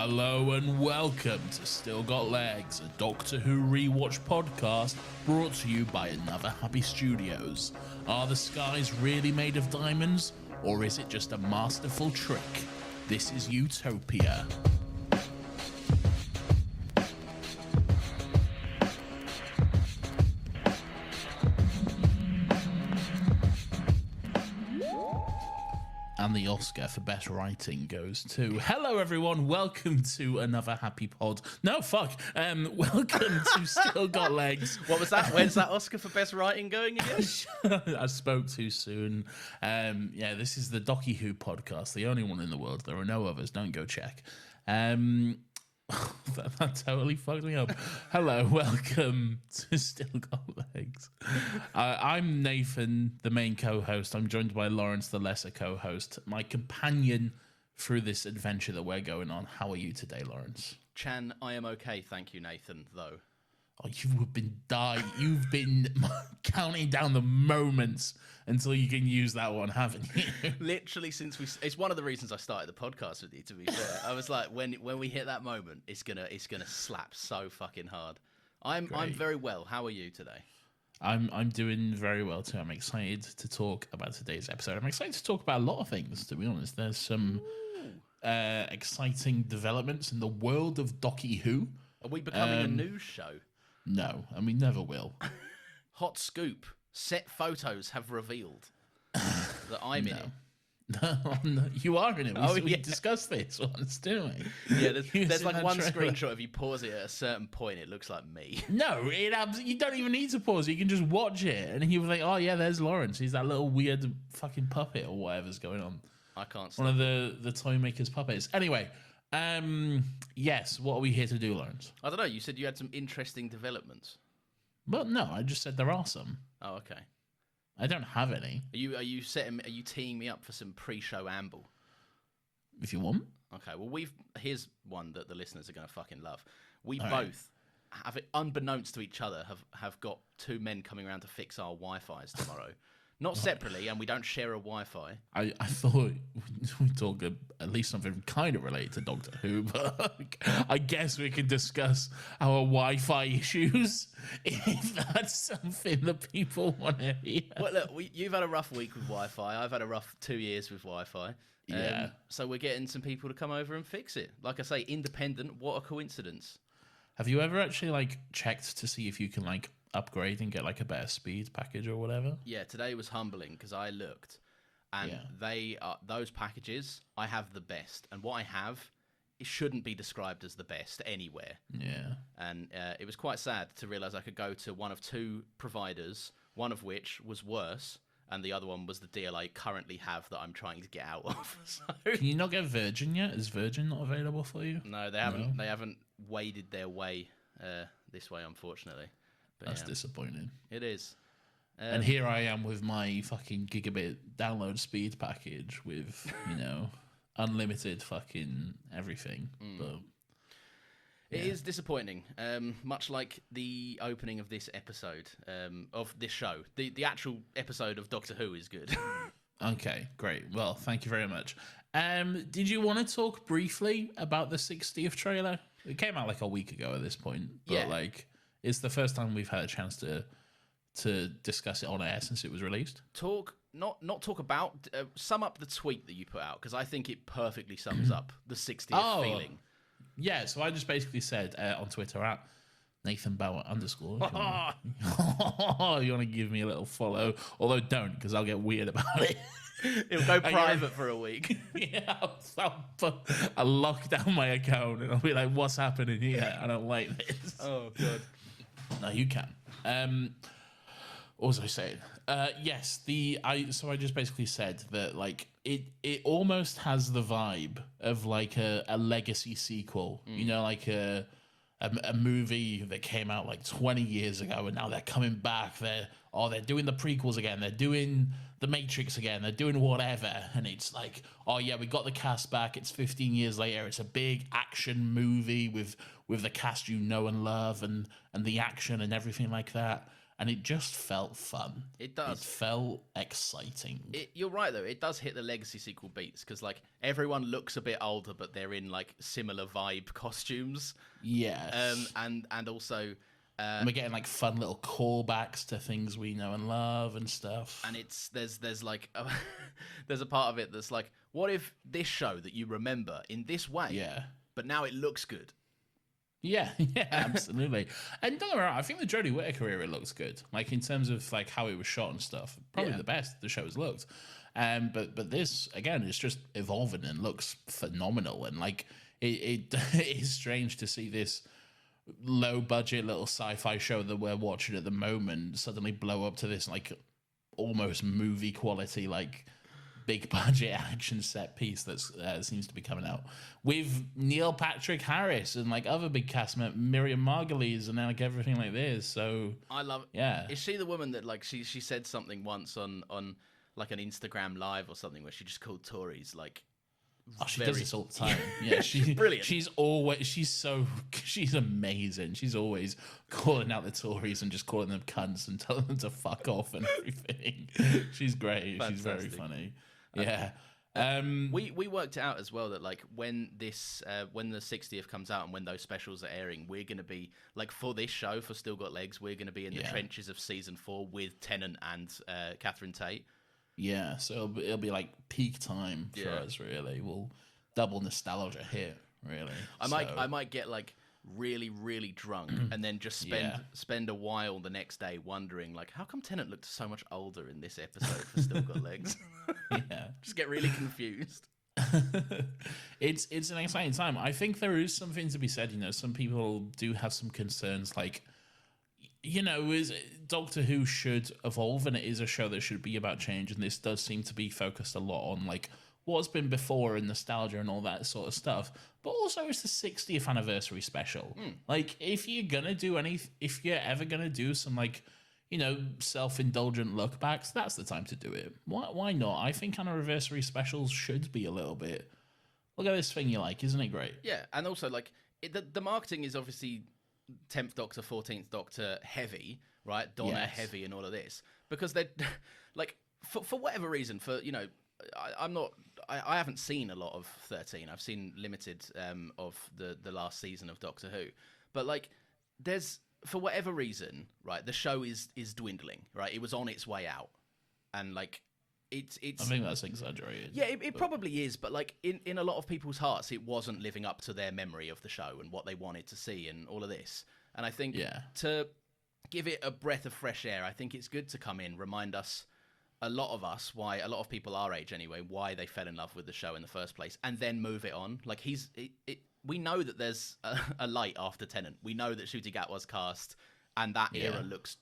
Hello and welcome to Still Got Legs, a Doctor Who Rewatch podcast brought to you by Another Happy Studios. Are the skies really made of diamonds, or is it just a masterful trick? This is Utopia. And the Oscar for Best Writing goes to... Hello, everyone. Welcome to another Happy Pod. No, fuck. Welcome to Still Got Legs. What was that? Where's that Oscar for Best Writing going again? I spoke too soon. This is the Dr Who podcast, the only one in the world. There are no others. Don't go check. That totally fucked me up. Hello, welcome to Still Got Legs. I'm Nathan, the main co-host. I'm joined by Lawrence, the lesser co-host, my companion through this adventure that we're going on. How are you today, Lawrence? Chan, I am okay, thank you, Nathan, though. Oh, you've been dying. You've been counting down the moments until you can use that one, haven't you? Literally since it's one of the reasons I started the podcast with you, to be fair. I was like, when we hit that moment, it's gonna slap so fucking hard. I'm very well. How are you today? I'm doing very well too. I'm excited to talk about today's episode. I'm excited to talk about a lot of things, to be honest. There's some exciting developments in the world of Dr Who. Are we becoming a news show? No, and we never will. Hot scoop. Set photos have revealed that I'm in it. No, you are in it. We discussed this once, didn't we? Yeah, there's like one screenshot. If you pause it at a certain point, it looks like me. No, you don't even need to pause it. You can just watch it. And you'll be like, oh, yeah, there's Lawrence. He's that little weird fucking puppet or whatever's going on. I can't One of the toy maker's puppets. Anyway, yes, what are we here to do, Lawrence? I don't know. You said you had some interesting developments. Well, no, I just said there are some. Oh, okay. I don't have any. Are you teeing me up for some pre-show amble? If you want. Okay. Well, here's one that the listeners are going to fucking love. We All both have, unbeknownst to each other, have got two men coming around to fix our Wi-Fi's tomorrow. Not separately, and we don't share a Wi-Fi. I thought we'd talk at least something kind of related to Doctor Who, but I guess we can discuss our Wi-Fi issues if that's something that people want to hear. Well, look, you've had a rough week with Wi-Fi. I've had a rough 2 years with Wi-Fi. Yeah. So we're getting some people to come over and fix it. Like I say, independent. What a coincidence. Have you ever actually checked to see if you can upgrade and get a better speed package or whatever? Yeah, today was humbling because I looked and those packages, I have the best, and what I have, it shouldn't be described as the best anywhere. Yeah. And it was quite sad to realize I could go to one of two providers, one of which was worse and the other one was the deal I currently have that I'm trying to get out of. So, can you not get Virgin yet? Is Virgin not available for you? No, they haven't. They haven't waded their way this way, unfortunately. But that's disappointing. It is. And here I am with my fucking gigabit download speed package with, unlimited fucking everything. But it is disappointing. Much like the opening of this episode of this show. The actual episode of Doctor Who is good. Okay, great. Well, thank you very much. Did you want to talk briefly about the 60th trailer? It came out a week ago at this point. But it's the first time we've had a chance to discuss it on air since it was released. Not talk about, sum up the tweet that you put out, because I think it perfectly sums up the 60th feeling. Yeah, so I just basically said on Twitter at Nathan Bauer _. You want to give me a little follow? Although don't, because I'll get weird about it. It'll go private for a week. Yeah, I'll lock down my account and I'll be like, what's happening here? I don't like this. Oh, God. No, you can. What was I saying? Yes, so I just basically said that it almost has the vibe of a legacy sequel. A movie that came out 20 years ago, and now they're coming back. They're doing the prequels again. They're doing the Matrix again. They're doing whatever, and it's we got the cast back. It's 15 years later. It's a big action movie with the cast you know and love, and the action and everything like that. and it just felt fun. It does. It felt exciting. You're right though. It does hit the legacy sequel beats because like everyone looks a bit older, but they're in like similar vibe costumes. Yes. And also. And we're getting like fun little callbacks to things we know and love and stuff. And there's like there's a part of it that's like, what if this show that you remember in this way, but now it looks good. Yeah, absolutely. And don't get me wrong, I think the Jodie Whittaker era looks good. Like in terms of like how it was shot and stuff, probably the best the show has looked. But this again, it's just evolving and looks phenomenal. And like it is strange to see this low budget little sci-fi show that we're watching at the moment suddenly blow up to this like almost movie quality like big budget action set piece that seems to be coming out with Neil Patrick Harris and like other big cast members, Miriam Margolyes and like everything like this. So I love it. Yeah, is she the woman that like she said something once on like an Instagram live or something where she just called Tories like she does this all the time. Yeah, she's brilliant. She's amazing. She's always calling out the Tories and just calling them cunts and telling them to fuck off and everything. She's great. Fantastic. She's very funny. Yeah. We worked it out as well that like when the 60th comes out and when those specials are airing, we're going to be like for this show for Still Got Legs, we're going to be in the trenches of season 4 with Tennant and Catherine Tate. Yeah, so it'll be like peak time for us. Really, we'll double nostalgia here. Really, I might get like really really drunk and then just spend a while the next day wondering like how come Tennant looked so much older in this episode for Still Got Legs. Just get really confused. It's an exciting time. I think there is something to be said. You know, some people do have some concerns like. You know, Doctor Who should evolve, and it is a show that should be about change, and this does seem to be focused a lot on, like, what's been before and nostalgia and all that sort of stuff. But also, it's the 60th anniversary special. Like, if you're ever gonna do some, like, you know, self-indulgent look backs, that's the time to do it. Why not? I think anniversary specials should be a little bit, look at this thing you like, isn't it great? Yeah, and also, like, the marketing is obviously 10th Doctor, 14th Doctor heavy, right? Donna heavy and all of this. Because they're, like, for whatever reason, you know, I haven't seen a lot of 13. I've seen limited of the last season of Doctor Who. But, like, for whatever reason, right, the show is dwindling, right? It was on its way out. And, like, it's I think that's exaggerated. Yeah, it probably is, but like in a lot of people's hearts, it wasn't living up to their memory of the show and what they wanted to see and all of this. And I think to give it a breath of fresh air, I think it's good to come in, remind a lot of people our age anyway, why they fell in love with the show in the first place, and then move it on. Like we know that there's a light after Tennant. We know that Ncuti Gatwa's cast, and that era looks.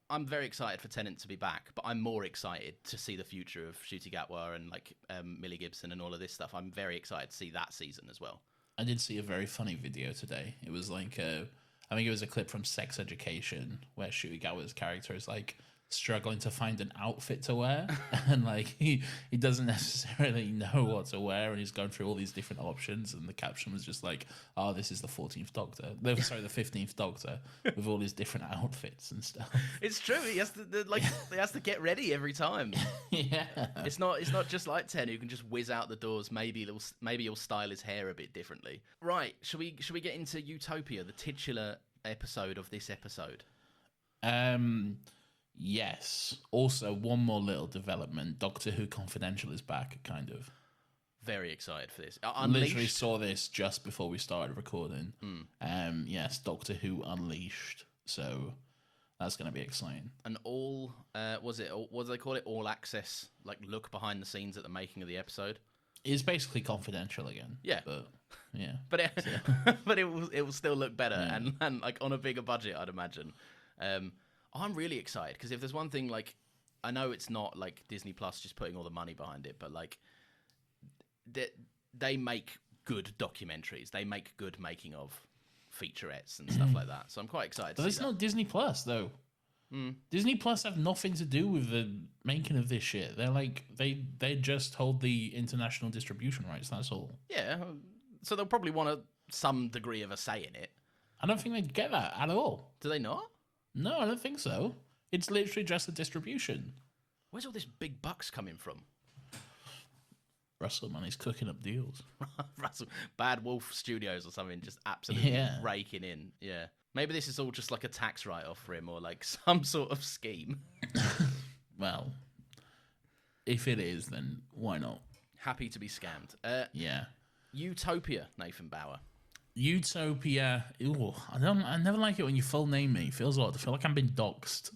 I'm very excited for Tennant to be back, but I'm more excited to see the future of Ncuti Gatwa and like Millie Gibson and all of this stuff. I'm very excited to see that season as well. I did see a very funny video today. It was like I think it was a clip from Sex Education where Ncuti Gatwa's character is like struggling to find an outfit to wear, and like he doesn't necessarily know what to wear, and he's going through all these different options, and the caption was just like, "Oh, this is the 14th Doctor." The 15th Doctor with all his different outfits and stuff. It's true. He has to get ready every time. Yeah, it's not just like 10 who can just whiz out the doors. Maybe he'll style his hair a bit differently. Right? Should we get into Utopia, the titular episode of this episode? Yes. Also, one more little development. Doctor Who Confidential is back, kind of. Very excited for this. Literally saw this just before we started recording. Yes, Doctor Who Unleashed. So that's going to be exciting. And what do they call it? All access, like look behind the scenes at the making of the episode. It's basically confidential again. Yeah. But yeah. But it will still look better and like on a bigger budget, I'd imagine. I'm really excited because if there's one thing, like, I know it's not like Disney Plus just putting all the money behind it, but like they make good documentaries, they make good making of featurettes and stuff like that. So I'm quite excited. But it's not Disney Plus though. Disney Plus have nothing to do with the making of this shit. They're like they just hold the international distribution rights. That's all. Yeah, so they'll probably want some degree of a say in it. I don't think they'd get that at all. Do they not? No, I don't think so. It's literally just a distribution. Where's all this big bucks coming from? Russell, man, he's cooking up deals. Russell, Bad Wolf Studios or something, just absolutely raking in. Yeah. Maybe this is all just like a tax write-off for him or like some sort of scheme. Well, if it is, then why not? Happy to be scammed. Yeah. Utopia, Nathan Bauer. Utopia. Ooh, I never like it when you full name me. It feels odd. I feel like I'm being doxxed.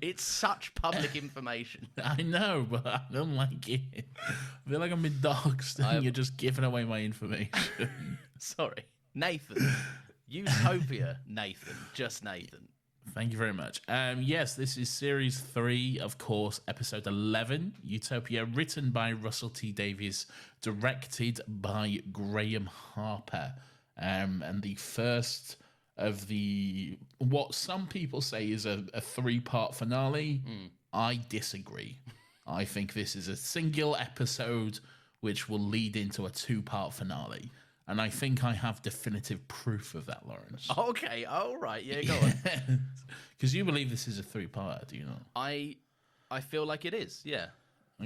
it's such public information. I know, but I don't like it. I feel like I'm being doxxed and you're just giving away my information. Sorry. Nathan. Utopia, Nathan. Just Nathan. Thank you very much. Yes, this is series 3, of course, episode 11, Utopia, written by Russell T Davies, directed by Graham Harper, and the first of the what some people say is a 3-part finale. I disagree. I think this is a single episode which will lead into a 2-part finale. And I think I have definitive proof of that, Lawrence. Okay, all right, yeah, go on. Because you believe this is a 3-part, do you not? I feel like it is, yeah.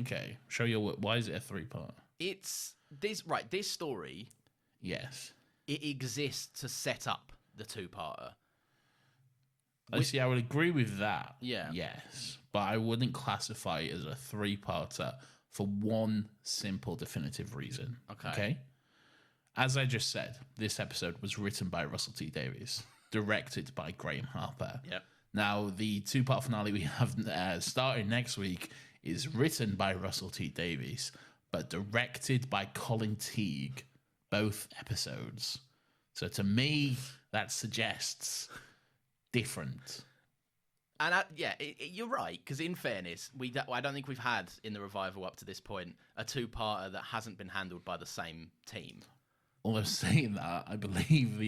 Okay, show your work. Why is it a 3-part? It's this story. Yes. It exists to set up the 2-parter. See, I would agree with that. Yeah. Yes, but I wouldn't classify it as a 3-parter for one simple definitive reason. Okay? As I just said, this episode was written by Russell T Davies, directed by Graham Harper. Yep. Now, the 2-part finale we have starting next week is written by Russell T Davies, but directed by Colin Teague, both episodes. So to me, that suggests different. And you're right, because in fairness, I don't think we've had in the revival up to this point a 2-parter that hasn't been handled by the same team. Although saying that, I believe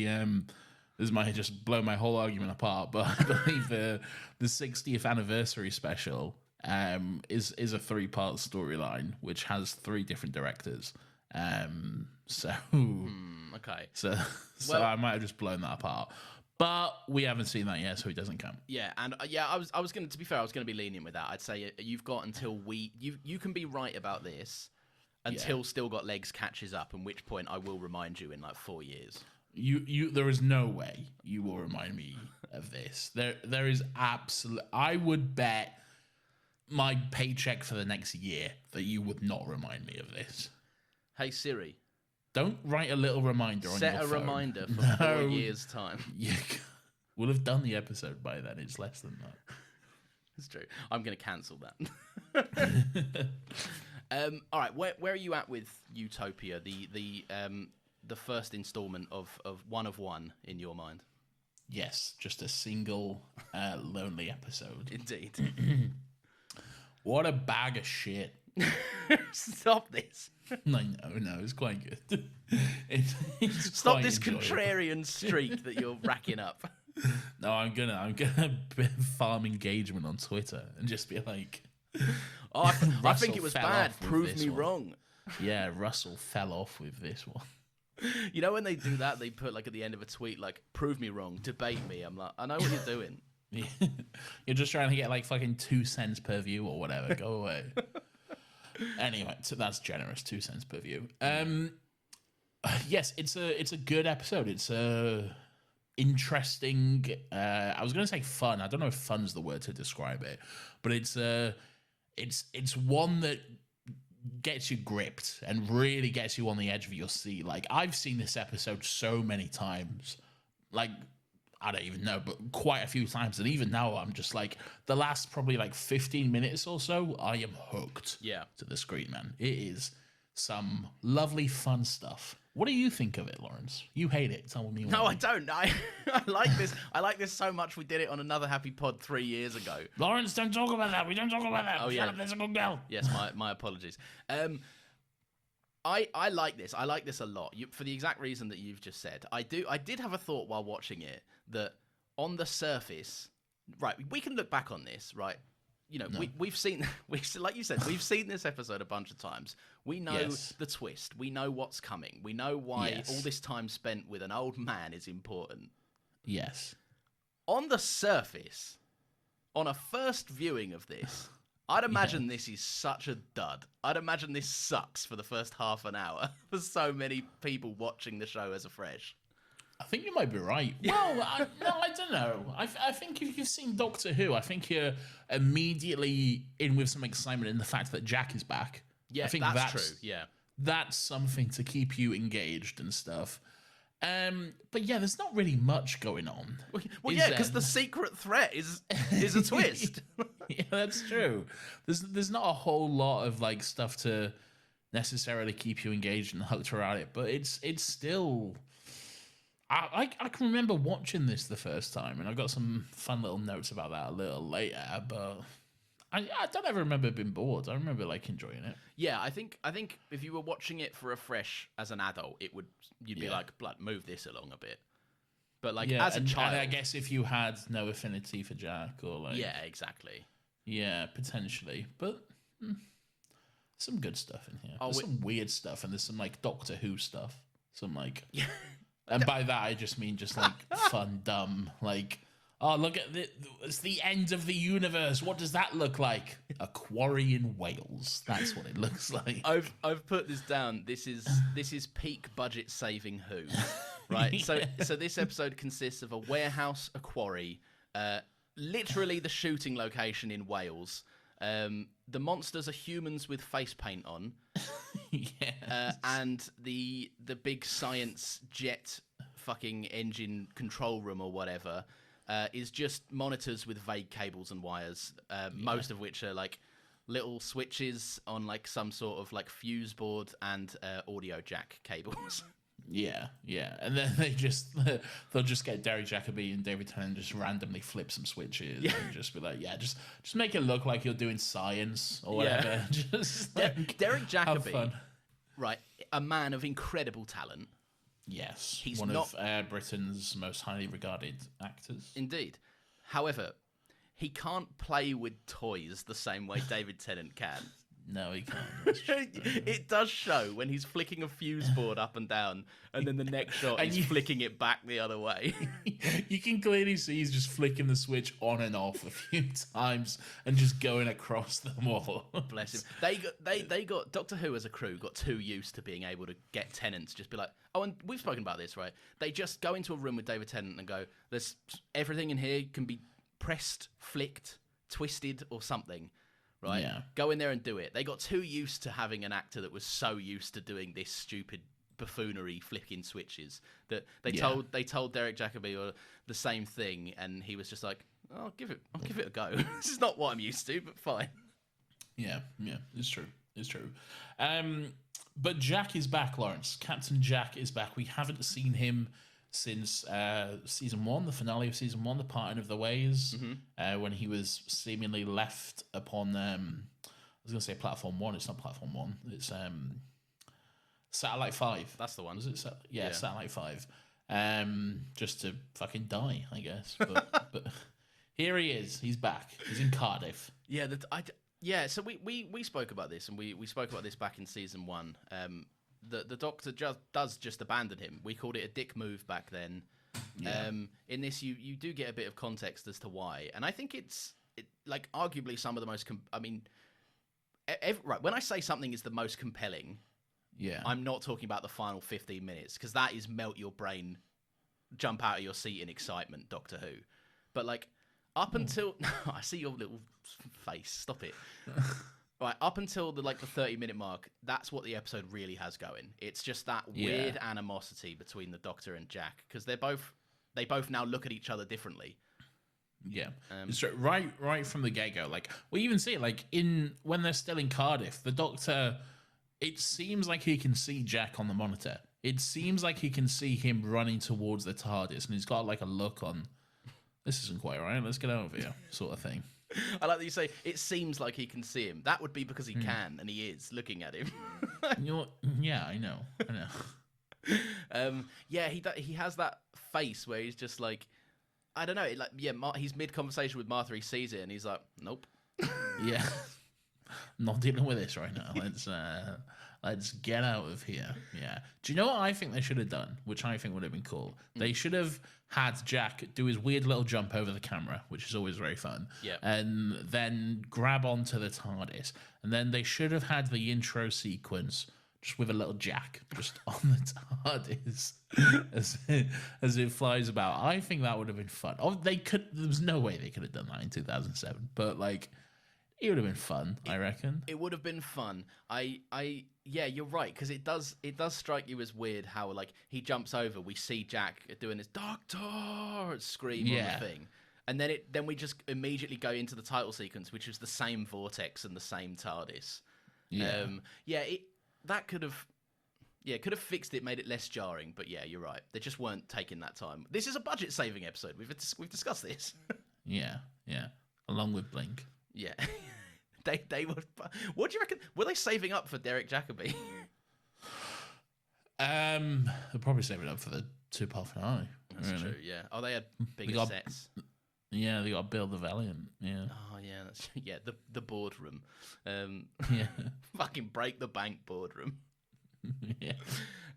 this might just blow my whole argument apart, but I believe the 60th anniversary special is a 3-part storyline which has 3 different directors. So I might have just blown that apart. But we haven't seen that yet, so it doesn't count. Yeah, and I was going to be fair, I was going to be lenient with that. I'd say you've got until you can be right about this. Until Still Got Legs catches up, at which point I will remind you in like 4 years. There is no way you will remind me of this. There is I would bet my paycheck for the next year that you would not remind me of this. Hey Siri, don't write a little reminder on your phone. Set a reminder for 4 years' time. We'll have done the episode by then. It's less than that. It's true. I'm going to cancel that. All right, where are you at with Utopia, the first installment of one of one in your mind? Yes, just a single lonely episode. Indeed. What a bag of shit. Stop this. No, it's quite good. It's Stop quite this enjoyable. Contrarian streak that you're racking up. No, I'm gonna farm engagement on Twitter and just be like, I think it was bad. Prove me wrong. Yeah, Russell fell off with this one. You know when they do that, they put like at the end of a tweet like, "Prove me wrong, debate me." I'm like, I know what you're doing. Yeah. You're just trying to get like fucking 2 cents per view or whatever. Go away. Anyway, so that's generous. 2 cents per view. Yes, it's a good episode. It's interesting. I was gonna say fun. I don't know if fun's the word to describe it, but it's one that gets you gripped and really gets you on the edge of your seat. Like, I've seen this episode so many times, like, I don't even know, but quite a few times. And even now, I'm just like, the last probably like 15 minutes or so, I am hooked to the screen, man. It is some lovely, fun stuff. What do you think of it, Lawrence? You hate it. Tell me. No, I don't. I like this. I like this so much. We did it on Another Happy Pod 3 years ago. Lawrence, don't talk about that. We don't talk about that. Oh, yeah. There's a good girl. Yes, my apologies. I like this. I like this a lot. For the exact reason that you've just said. I did have a thought while watching it that on the surface, right, we can look back on this, right? You know, we've seen, like you said, we've seen this episode a bunch of times. We know the twist. We know what's coming. We know why all this time spent with an old man is important. Yes. On the surface, on a first viewing of this, I'd imagine this is such a dud. I'd imagine this sucks for the first half an hour for so many people watching the show as a fresh. I think you might be right. Well, I don't know. I think if you've seen Doctor Who, I think you're immediately in with some excitement in the fact that Jack is back. Yeah, I think that's true. Yeah, that's something to keep you engaged and stuff. But yeah, there's not really much going on. Well, yeah, because the secret threat is a twist. Yeah, that's true. There's not a whole lot of like stuff to necessarily keep you engaged and hooked around it, but it's still. I can remember watching this the first time, and I got some fun little notes about that a little later. But I don't ever remember being bored. I remember like enjoying it. Yeah, I think if you were watching it for a fresh as an adult, you'd be like, blood, move this along a bit. But like as a child, and I guess if you had no affinity for Jack or like exactly. Yeah, potentially, but some good stuff in here. There's some weird stuff, and there's some like Doctor Who stuff. Some like, and by that I just mean just like fun, dumb, like, oh look at it's the end of the universe. What does that look like? A quarry in Wales. That's what it looks like. I've put this down. This is peak budget saving Who, right? So this episode consists of a warehouse, a quarry, literally the shooting location in Wales. The monsters are humans with face paint on. And the big science jet fucking engine control room or whatever is just monitors with vague cables and wires, most of which are like little switches on like some sort of like fuse board and audio jack cables. Yeah, and then they'll just get Derek Jacobi and David Tennant just randomly flip some switches and just be like, just make it look like you're doing science or whatever. Just like, Derek Jacobi, right, a man of incredible talent. Yes, he's one of Britain's most highly regarded actors. Indeed. However, he can't play with toys the same way David Tennant can. No, he can't. It does show when he's flicking a fuse board up and down, and then the next shot he's flicking it back the other way. You can clearly see he's just flicking the switch on and off a few times and just going across them all. Bless him. They got Doctor Who as a crew got too used to being able to get Tennant to just be like, oh, and we've spoken about this, right? They just go into a room with David Tennant and go, there's everything in here can be pressed, flicked, twisted, or something. Right? Yeah. Go in there and do it. They got too used to having an actor that was so used to doing this stupid buffoonery flicking switches that they told Derek Jacobi the same thing, and he was just like, I'll give it a go. This is not what I'm used to, but fine. Yeah, it's true. But Jack is back, Lawrence. Captain Jack is back. We haven't seen him since season 1, the finale of season 1, the parting of the ways, when he was seemingly left upon I was going to say platform 1. It's not platform 1. It's Satellite 5. That's the one. Was it? Satellite 5. Just to fucking die, I guess. But here he is. He's back. He's in Cardiff. Yeah. So we spoke about this, and we spoke about this back in season 1. The Doctor does just abandon him. We called it a dick move back then. Yeah. In this, you do get a bit of context as to why, and I think it's like arguably some of the most. Right, when I say something is the most compelling, I'm not talking about the final 15 minutes, because that is melt your brain, jump out of your seat in excitement, Doctor Who. But like up until I see your little face. Stop it. Right, up until the 30-minute mark, that's what the episode really has going. It's just that weird animosity between the Doctor and Jack, because they both now look at each other differently. Yeah, so right from the get-go. Like, we even see it when they're still in Cardiff, the Doctor, it seems like he can see Jack on the monitor. It seems like he can see him running towards the TARDIS, and he's got like a look on, this isn't quite right, let's get over here, sort of thing. I like that you say it seems like he can see him. That would be because he can, and he is looking at him. I know. He has that face where he's just like, I don't know, he's mid conversation with Martha. He sees it, and he's like, nope. Yeah, I'm not dealing with this right now. Let's get out of here. Yeah. Do you know what I think they should have done? Which I think would have been cool. They should have had Jack do his weird little jump over the camera, which is always very fun. Yeah. And then grab onto the TARDIS. And then they should have had the intro sequence just with a little Jack just on the TARDIS as it flies about. I think that would have been fun. Oh, there was no way they could have done that in 2007. But like, it would have been fun, I reckon. It would have been fun. Yeah, you're right, because it does strike you as weird how like he jumps over, we see Jack doing this doctor scream on the thing, and then we just immediately go into the title sequence, which is the same vortex and the same TARDIS. That could have fixed it, made it less jarring. But yeah, you're right. They just weren't taking that time. This is a budget saving episode. We've discussed this. yeah, along with Blink. Yeah. They were. What do you reckon? Were they saving up for Derek Jacobi? They're probably saving up for the 2-part finale. That's true. Yeah. Oh, they had bigger sets. Yeah, they got to build the Valiant. Yeah. Oh yeah, the boardroom. Yeah. Fucking break the bank boardroom. Yeah.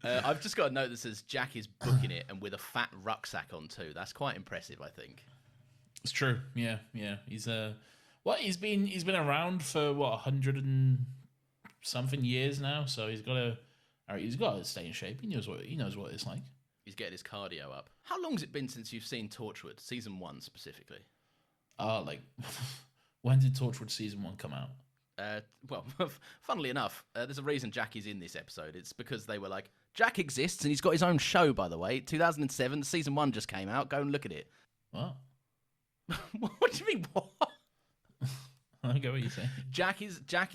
I've just got a note that says Jack is booking it and with a fat rucksack on too. That's quite impressive, I think. It's true. Yeah. He's he's been around for 100 and something years now, so he's got to stay in shape. He knows what it's like. He's getting his cardio up. How long's it been since you've seen Torchwood, season 1 specifically? When did Torchwood season 1 come out? Well, funnily enough, there's a reason Jack is in this episode. It's because they were like, Jack exists and he's got his own show, by the way. 2007, season 1 just came out. Go and look at it. What? What do you mean, what? I get what you're saying. Jack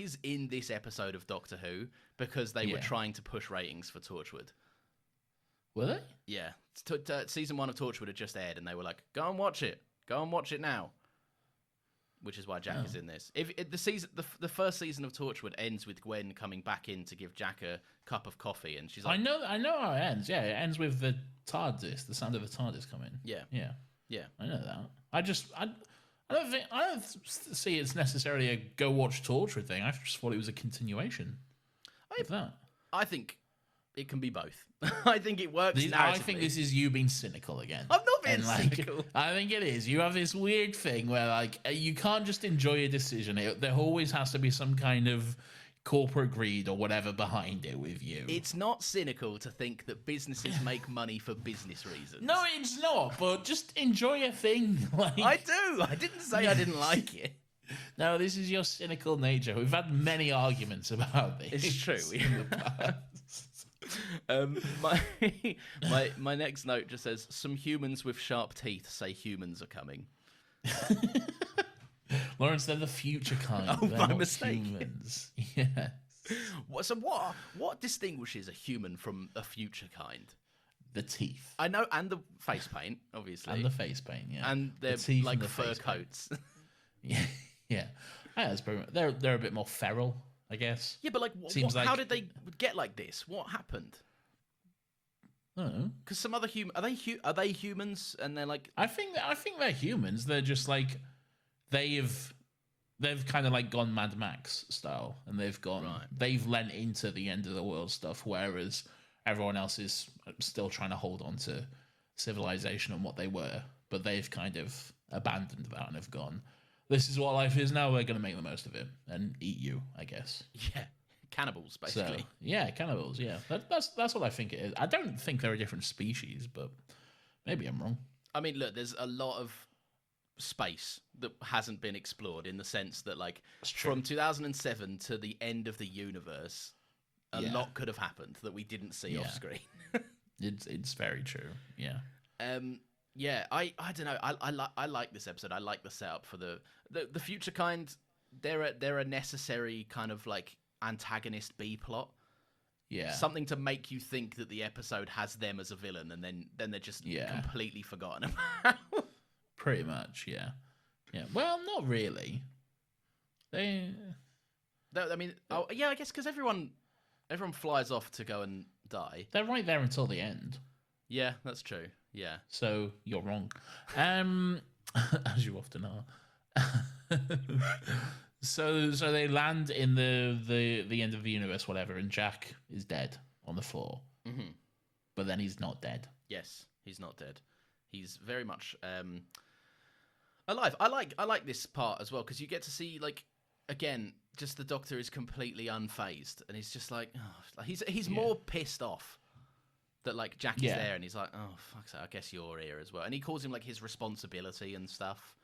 is in this episode of Doctor Who because they were trying to push ratings for Torchwood. Were they? Yeah. Season 1 of Torchwood had just aired and they were like, go and watch it. Go and watch it now. Which is why Jack is in this. The first season of Torchwood ends with Gwen coming back in to give Jack a cup of coffee, and she's like, I know how it ends. Yeah, it ends with the TARDIS, the sound of the TARDIS coming. Yeah. I know that. I don't see it's necessarily a go watch Torchwood thing. I just thought it was a continuation of that. I think it can be both. I think it works. I think this is you being cynical again. I'm not being cynical. I think it is. You have this weird thing where you can't just enjoy a decision. There always has to be some kind of corporate greed or whatever behind it with you. It's not cynical to think that businesses make money for business reasons. No, it's not. But just enjoy a thing. I do. I didn't say I didn't like it. No, this is your cynical nature. We've had many arguments about this. It's true. In the past. My next note just says, some humans with sharp teeth say humans are coming. Lawrence, they're the future kind. Oh, they're my not mistake. Humans. Yes. So what distinguishes a human from a future kind? The teeth. I know, and the face paint, obviously. And the face paint, yeah. And their like fur coats. Yeah. That's they're a bit more feral, I guess. Yeah, but how did they get like this? What happened? I don't know. Because some other are they humans? And they're like, I think they're humans. They're just like they've kind of like gone Mad Max style, and they've lent into the end of the world stuff, whereas everyone else is still trying to hold on to civilization and what they were, but they've kind of abandoned that and have gone, this is what life is now, we're going to make the most of it and eat you, I guess. Yeah, cannibals, basically. So, yeah, cannibals, yeah. That's what I think it is. I don't think they're a different species, but maybe I'm wrong. I mean, look, there's a lot of space that hasn't been explored in the sense that, like, from 2007 to the end of the universe, a lot could have happened that we didn't see off screen. It's very true, yeah. Yeah, I don't know. I like this episode. I like the setup for the future kind. They're a necessary kind of like antagonist B plot. Yeah, something to make you think that the episode has them as a villain, and then they're just completely forgotten about. Pretty much, yeah. Well, not really. I mean, I guess because everyone flies off to go and die. They're right there until the end. Yeah, that's true. Yeah. So you're wrong, as you often are. So they land in the end of the universe, whatever, and Jack is dead on the floor. Mm-hmm. But then he's not dead. Yes, he's not dead. He's very much alive. I like this part as well because you get to see like again, just the Doctor is completely unfazed, and he's just like, oh, he's more pissed off that like Jack is there, and he's like, oh fuck's sake, I guess you're here as well, and he calls him like his responsibility and stuff.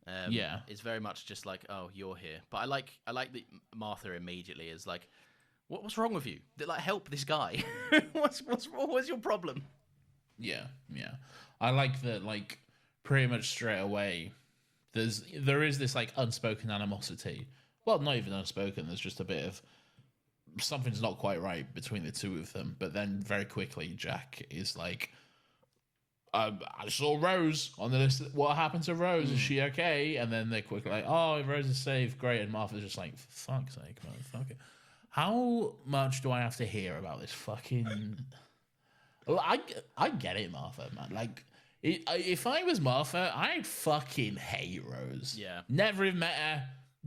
It's very much just like, oh, you're here. But I like that Martha immediately is like, what's wrong with you? Like, help this guy. what's your problem? Yeah. I like that. Like, pretty much straight away, there is this like unspoken animosity. Well, not even unspoken. There's just a bit of something's not quite right between the two of them. But then very quickly, Jack is like, I saw Rose on the list. What happened to Rose? Is she okay? And then they're quickly like, oh, Rose is safe. Great. And Martha's just like, for fuck's sake, motherfucker. How much do I have to hear about this fucking... Well, I get it, Martha, man. Like, if I was Martha, I'd fucking hate Rose. Yeah. Never even met her.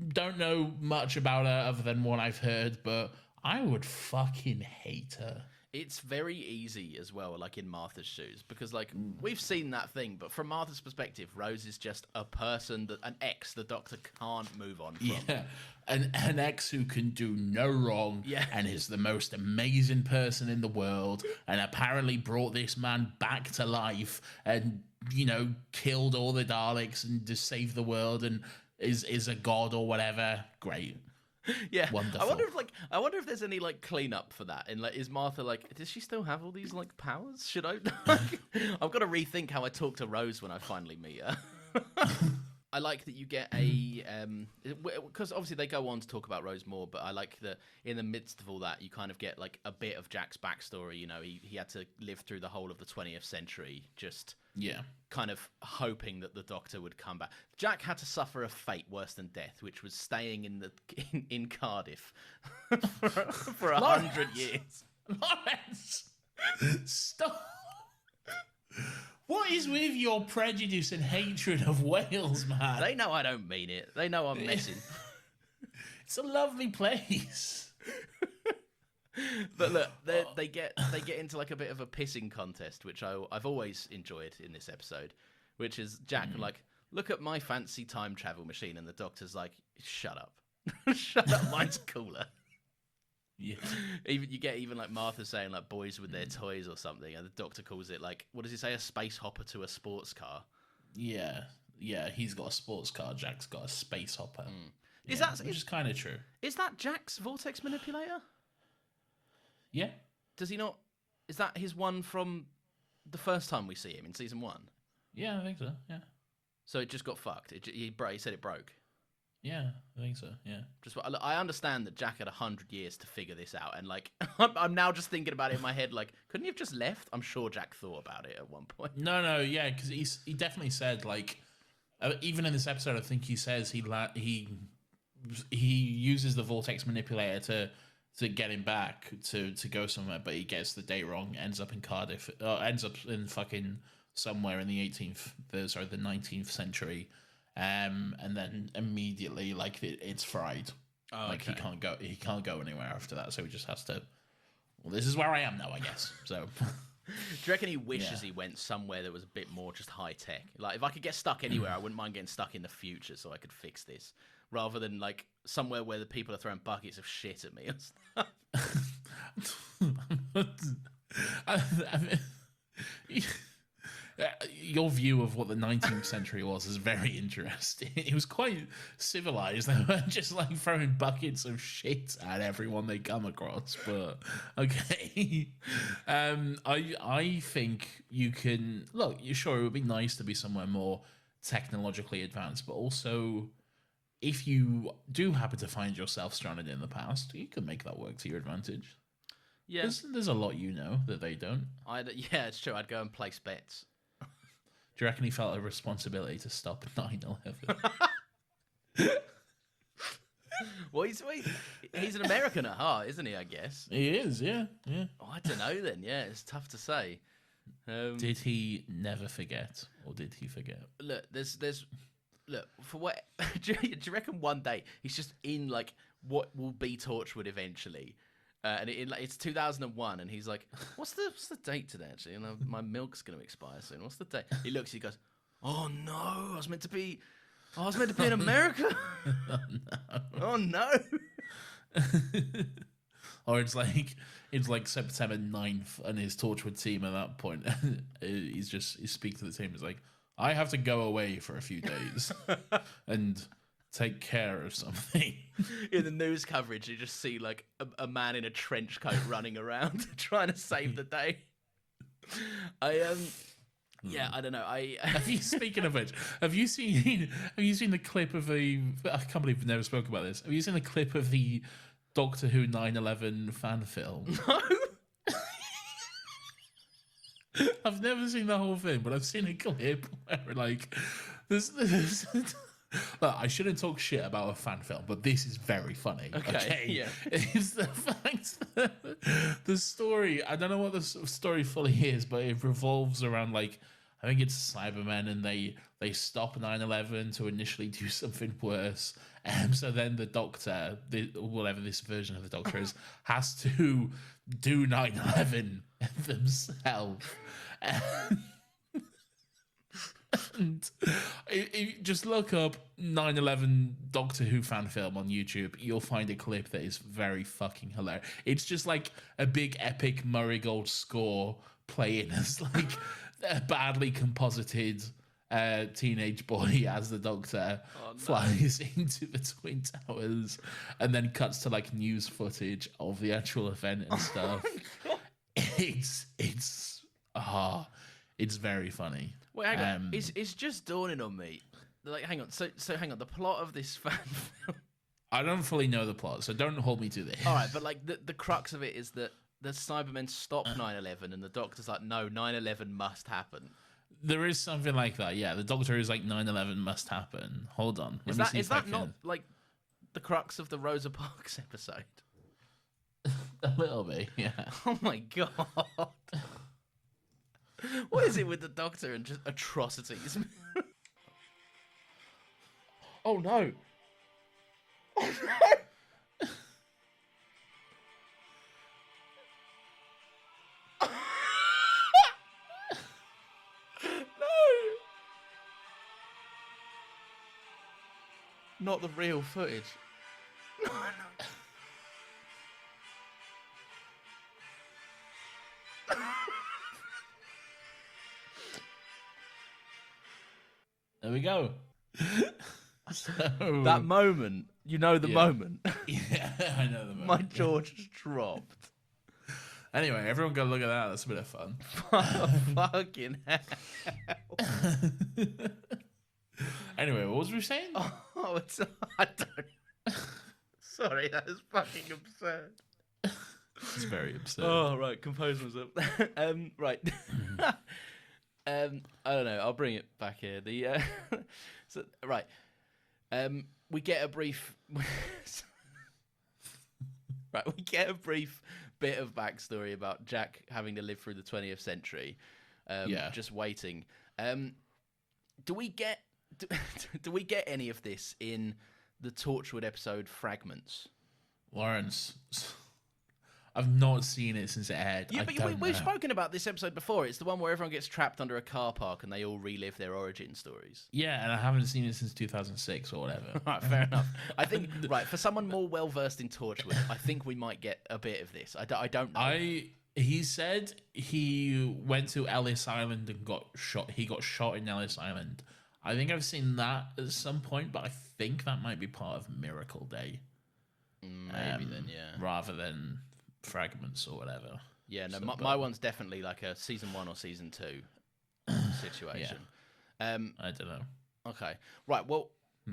Don't know much about her other than what I've heard, but I would fucking hate her. It's very easy as well, like in Martha's shoes, because like we've seen that thing, but from Martha's perspective, Rose is just a person an ex the Doctor can't move on from. Yeah, an ex who can do no wrong, and is the most amazing person in the world, and apparently brought this man back to life, and killed all the Daleks and just saved the world, and is a god or whatever. Great. Yeah, wonderful. I wonder if there's any like cleanup for that. And like, is Martha like, does she still have all these like powers? Should I? I've got to rethink how I talk to Rose when I finally meet her. I like that you get a because obviously they go on to talk about Rose more, but I like that in the midst of all that you kind of get like a bit of Jack's backstory. He had to live through the whole of the 20th century, just kind of hoping that the Doctor would come back. Jack had to suffer a fate worse than death, which was staying in Cardiff for 100 years. Lawrence, stop. What is with your prejudice and hatred of Wales, man? They know I don't mean it. They know I'm messing. It's a lovely place. But look, they get into like a bit of a pissing contest, which I've always enjoyed in this episode, which is Jack like, look at my fancy time travel machine, and the Doctor's like, shut up. Shut up, mine's cooler. Yeah. You get like Martha saying like boys with their toys or something, and the Doctor calls it like, what does he say, a space hopper to a sports car? Yeah, he's got a sports car, Jack's got a space hopper. Which is kind of true. Is that Jack's vortex manipulator? Yeah. Does he not? Is that his one from the first time we see him in season 1? Yeah, I think so. Yeah. So it just got fucked. He said it broke. Yeah, I think so. Yeah. I understand that Jack had 100 years to figure this out, and like I'm now just thinking about it in my head. Like, couldn't he have just left? I'm sure Jack thought about it at one point. No, yeah, because he definitely said like, even in this episode, I think he says he uses the vortex manipulator to get him back to go somewhere, but he gets the date wrong. Ends up in Cardiff. Ends up in fucking somewhere in the 19th century. And then immediately, like it's fried. Oh, like okay. He can't go anywhere after that. So he just has to. Well, this is where I am now, I guess. So, do you reckon he wishes he went somewhere that was a bit more just high tech? Like, if I could get stuck anywhere, I wouldn't mind getting stuck in the future, so I could fix this, rather than like somewhere where the people are throwing buckets of shit at me and stuff. Your view of what the 19th century was is very interesting. It was quite civilized. They were just like throwing buckets of shit at everyone they come across. But okay, I think you can look. You're sure it would be nice to be somewhere more technologically advanced, but also if you do happen to find yourself stranded in the past, you can make that work to your advantage. Yeah, there's a lot that they don't. Yeah, it's true. I'd go and place bets. Do you reckon he felt a responsibility to stop 9/11? Well, he's an American at heart, isn't he? I guess he is. Yeah. Oh, I don't know. Then, yeah, it's tough to say. Did he never forget, or did he forget? Look, there's look, for what do you reckon one day he's just in like what will be Torchwood eventually? And it's 2001, and he's like, "What's the date today? Actually, and my milk's going to expire soon. What's the date?" He looks, he goes, "Oh no, I was meant to be in America. Oh no." Or it's like September 9th, and his Torchwood team at that point, he speaks to the team. He's like, "I have to go away for a few days and take care of something." In the news coverage, you just see like a man in a trench coat running around trying to save the day. Yeah, I don't know. Speaking of which, have you seen the clip of the? I can't believe we've never spoken about this. Have you seen the clip of the Doctor Who 9/11 fan film? No. I've never seen the whole thing, but I've seen a clip where like there's Look, I shouldn't talk shit about a fan film, but this is very funny. Okay, yeah. It's the fact that the story, I don't know what the story fully is, but it revolves around like, I think it's Cybermen, and they stop 9/11 to initially do something worse. So then the Doctor, whatever this version of the Doctor is, has to do 9/11 themselves. And just look up 9/11 Doctor Who fan film on YouTube. You'll find a clip that is very fucking hilarious. It's just like a big epic Murray Gold score playing as like a badly composited teenage boy as the Doctor flies into the Twin Towers, and then cuts to like news footage of the actual event and stuff. It's very funny. Wait, hang on. It's just dawning on me. Like, hang on. So hang on. The plot of this fan film. I don't fully know the plot, so don't hold me to this. All right, but like the crux of it is that the Cybermen stop 9/11, and the Doctor's like, no, 9/11 must happen. There is something like that. Yeah, the Doctor is like 9/11 must happen. Hold on. Is that not like the crux of the Rosa Parks episode? A little bit, yeah. Oh my god. What is it with the Doctor and just atrocities? Oh no! Oh no! No! Not the real footage. No, no. There we go. So, that moment, the moment. Yeah, I know the moment. My jaw just dropped. Anyway, everyone go look at that. That's a bit of fun. Fucking hell. Anyway, what was we saying? Oh, I don't. Sorry, that is fucking absurd. It's very absurd. Oh, right, compose myself. Right. I don't know. I'll bring it back here. Right. We get a brief. Right, we get a brief bit of backstory about Jack having to live through the 20th century. Just waiting. Do we get any of this in the Torchwood episode Fragments? Lawrence, I've not seen it since it aired. Yeah, but we've spoken about this episode before. It's the one where everyone gets trapped under a car park and they all relive their origin stories. Yeah, and I haven't seen it since 2006 or whatever. Right, fair enough. I think, for someone more well-versed in Torchwood, I think we might get a bit of this. I don't know. He said he went to Ellis Island and got shot. He got shot in Ellis Island. I think I've seen that at some point, but I think that might be part of Miracle Day. Maybe then, yeah. Rather than Fragments or whatever. Yeah, no, my one's definitely like a season 1 or season 2 situation. I don't know. Okay, right. Well,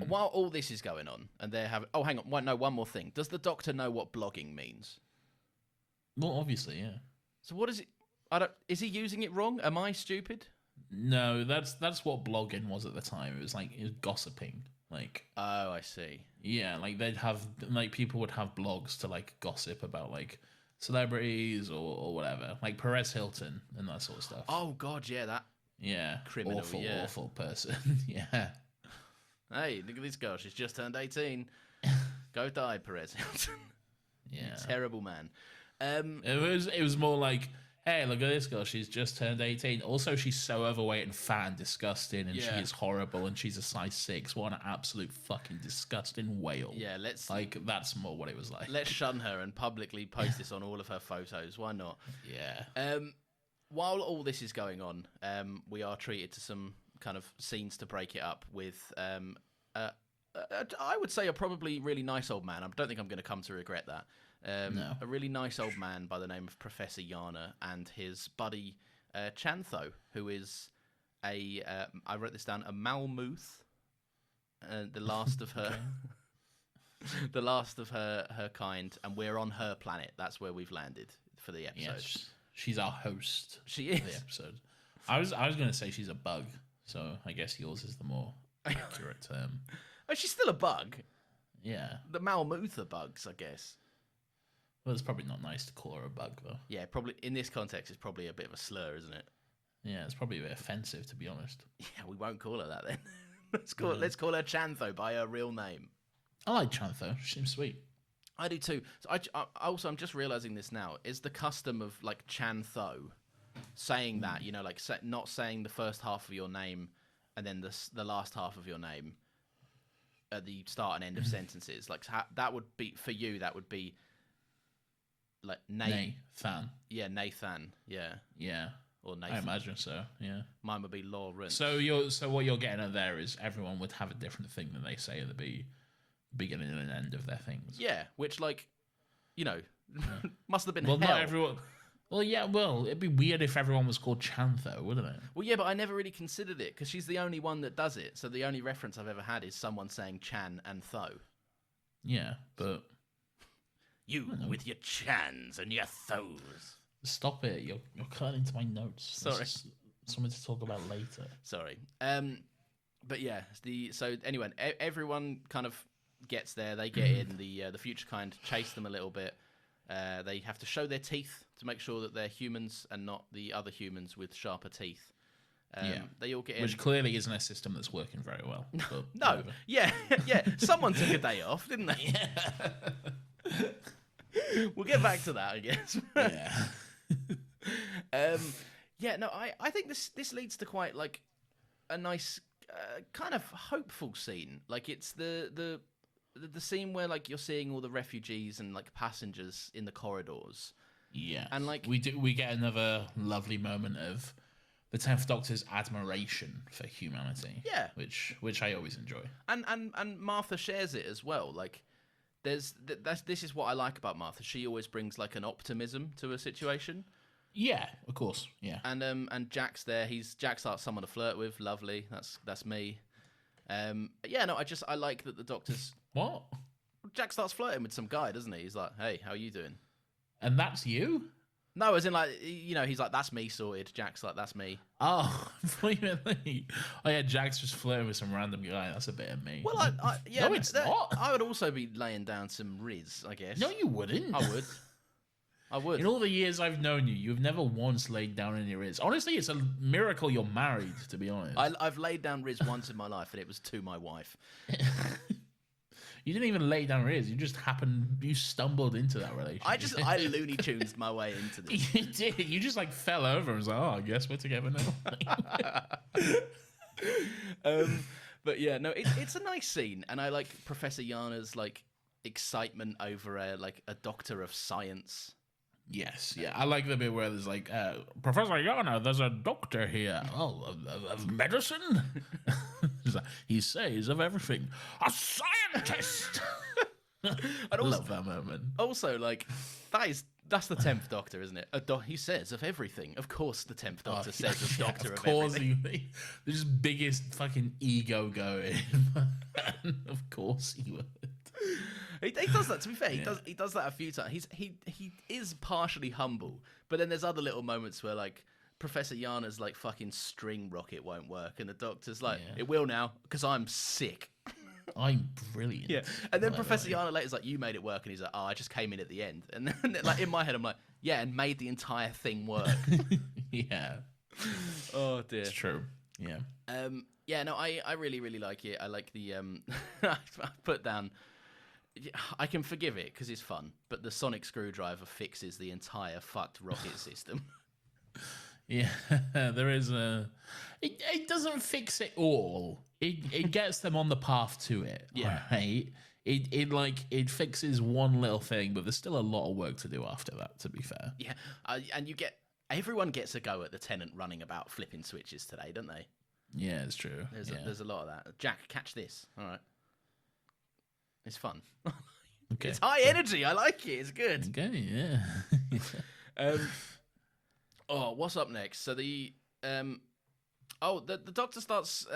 while all this is going on, and they're having hang on, one more thing. Does the Doctor know what blogging means? Well, obviously, yeah. So what is it? Is he using it wrong? Am I stupid? No, that's what blogging was at the time. It was gossiping. Like, oh, I see. Yeah, like they'd have people would have blogs to like gossip about like celebrities or whatever, like Perez Hilton and that sort of stuff. Oh God, yeah, that criminal, awful person. Yeah. Hey, look at this girl. She's just turned 18. Go die, Perez Hilton. Yeah. Terrible man. It was more like, hey, look at this girl. She's just turned 18. Also, she's so overweight and fat and disgusting, and she is horrible, and she's a size 6. What an absolute fucking disgusting whale. Yeah, that's more what it was like. Let's shun her and publicly post this on all of her photos. Why not? Yeah. While all this is going on, we are treated to some kind of scenes to break it up with, I would say, a probably really nice old man. I don't think I'm going to come to regret that. No. A really nice old man by the name of Professor Yana and his buddy Chantho, who is I wrote this down, a Malmuth, the last of her, the last of her kind, and we're on her planet. That's where we've landed for the episode. Yes, she's our host. She is for the episode. I was going to say she's a bug, so I guess yours is the more accurate term. Oh, she's still a bug. Yeah, the Malmuth are bugs, I guess. Well, it's probably not nice to call her a bug, though. Yeah, probably in this context, it's probably a bit of a slur, isn't it? Yeah, it's probably a bit offensive, to be honed. Yeah, we won't call her that then. Let's call her Chantho by her real name. I like Chantho. She seems sweet. I do too. So I'm just realizing this now. Is the custom of like Chantho saying that, you know, like not saying the first half of your name and then the last half of your name at the start and end of sentences? Like that would be for you. That would be like Nathan. Yeah, Nathan. Yeah. Yeah. Or Nathan. I imagine so. Yeah. Mine would be Lawrence. So what you're getting at there is everyone would have a different thing that they say at the beginning and end of their things. Yeah, which like, you know, must have been well, hell. Not everyone. Well, yeah. Well, it'd be weird if everyone was called Chantho, wouldn't it? Well, yeah, but I never really considered it because she's the only one that does it. So the only reference I've ever had is someone saying Chan and Tho. Yeah, but you with your Chans and your Thos. Stop it! You're cutting into my notes. Sorry, this is something to talk about later. Sorry. But yeah, so anyway, everyone kind of gets there. They get in. The future kind chase them a little bit. They have to show their teeth to make sure that they're humans and not the other humans with sharper teeth. They all get in. Which clearly isn't a system that's working very well. But no. Whatever. Yeah. Someone took a day off, didn't they? Yeah. We'll get back to that, I guess. Yeah. No, I think this leads to quite like a nice kind of hopeful scene. Like it's the scene where like you're seeing all the refugees and like passengers in the corridors. Yeah. And like we get another lovely moment of the 10th Doctor's admiration for humanity. Yeah. Which I always enjoy. And Martha shares it as well. Like this is what I like about Martha. She always brings like an optimism to a situation. Yeah, of course. Yeah. And Jack's there. Jack starts someone to flirt with. Lovely. That's me. Yeah, no, I like that the Doctor's What? Jack starts flirting with some guy, doesn't he? He's like, "Hey, how are you doing?" And that's you? No, as in like, you know, he's like, "That's me sorted." Jack's like, "That's me." Oh, really? Oh yeah, Jack's just flirting with some random guy. That's a bit of me. Well, yeah, no, it's not. I would also be laying down some riz, I guess. No, you wouldn't. I would. In all the years I've known you, you've never once laid down any riz. Honestly, it's a miracle you're married, to be honest. I've laid down riz once in my life, and it was to my wife. You didn't even lay down riz. You stumbled into that relationship. I Looney Tunes my way into this. You did. You just like fell over and was like, oh, I guess we're together now. But yeah, no, it's a nice scene, and I like Professor Yana's like excitement over a doctor of science. Yes, yeah. I like the bit where there's like, Professor Yana, there's a doctor here. Oh, of medicine? He says of everything. A scientist! I love that moment. Also, like, that's the 10th Doctor, isn't it? He says of everything. Of course the 10th Doctor says of Doctor of everything. The just biggest fucking ego going. Of course he would. He does that. To be fair, he does that a few times. He is partially humble, but then there's other little moments where like Professor Yana's like fucking string rocket won't work, and the Doctor's like, it will now because I'm sick. I'm brilliant. Yeah, and then Professor Yana later's like, you made it work, and he's like, oh, I just came in at the end, and then like in my head I'm like, yeah, and made the entire thing work. Yeah. Oh dear. It's true. Yeah. Yeah, no, I really, really like it. I like the I put down. I can forgive it because it's fun, but the sonic screwdriver fixes the entire fucked rocket system. Yeah, there is a. It doesn't fix it all. It gets them on the path to it. Yeah. Right. It fixes one little thing, but there's still a lot of work to do after that. To be fair. Yeah, and everyone gets a go at the Tenant running about flipping switches today, don't they? Yeah, it's true. There's a lot of that. Jack, catch this. All right. It's fun. Okay. It's high energy. I like it. It's good. Okay, yeah. What's up next? So the doctor starts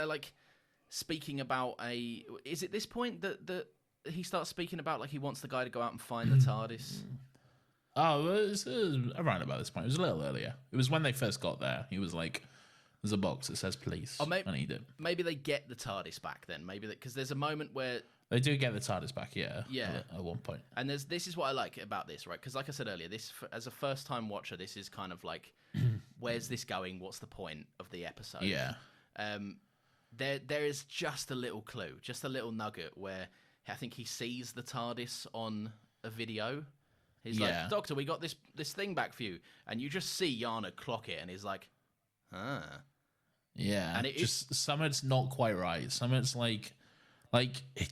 speaking about a. Is it this point that he starts speaking about like he wants the guy to go out and find the TARDIS? Oh, it was around about this point. It was a little earlier. It was when they first got there. He was like, "There's a box that says police. I need it." Maybe they get the TARDIS back then. Maybe because there's a moment where. They do get the TARDIS back, yeah. Yeah. At one point. And this is what I like about this, right? Because like I said earlier, this as a first-time watcher, this is kind of like, where's this going? What's the point of the episode? Yeah. There is just a little clue, just a little nugget where I think he sees the TARDIS on a video. He's like, "Doctor, we got this thing back for you," and you just see Yana clock it, and he's like, "Ah." Yeah. And something's not quite right. Something's like it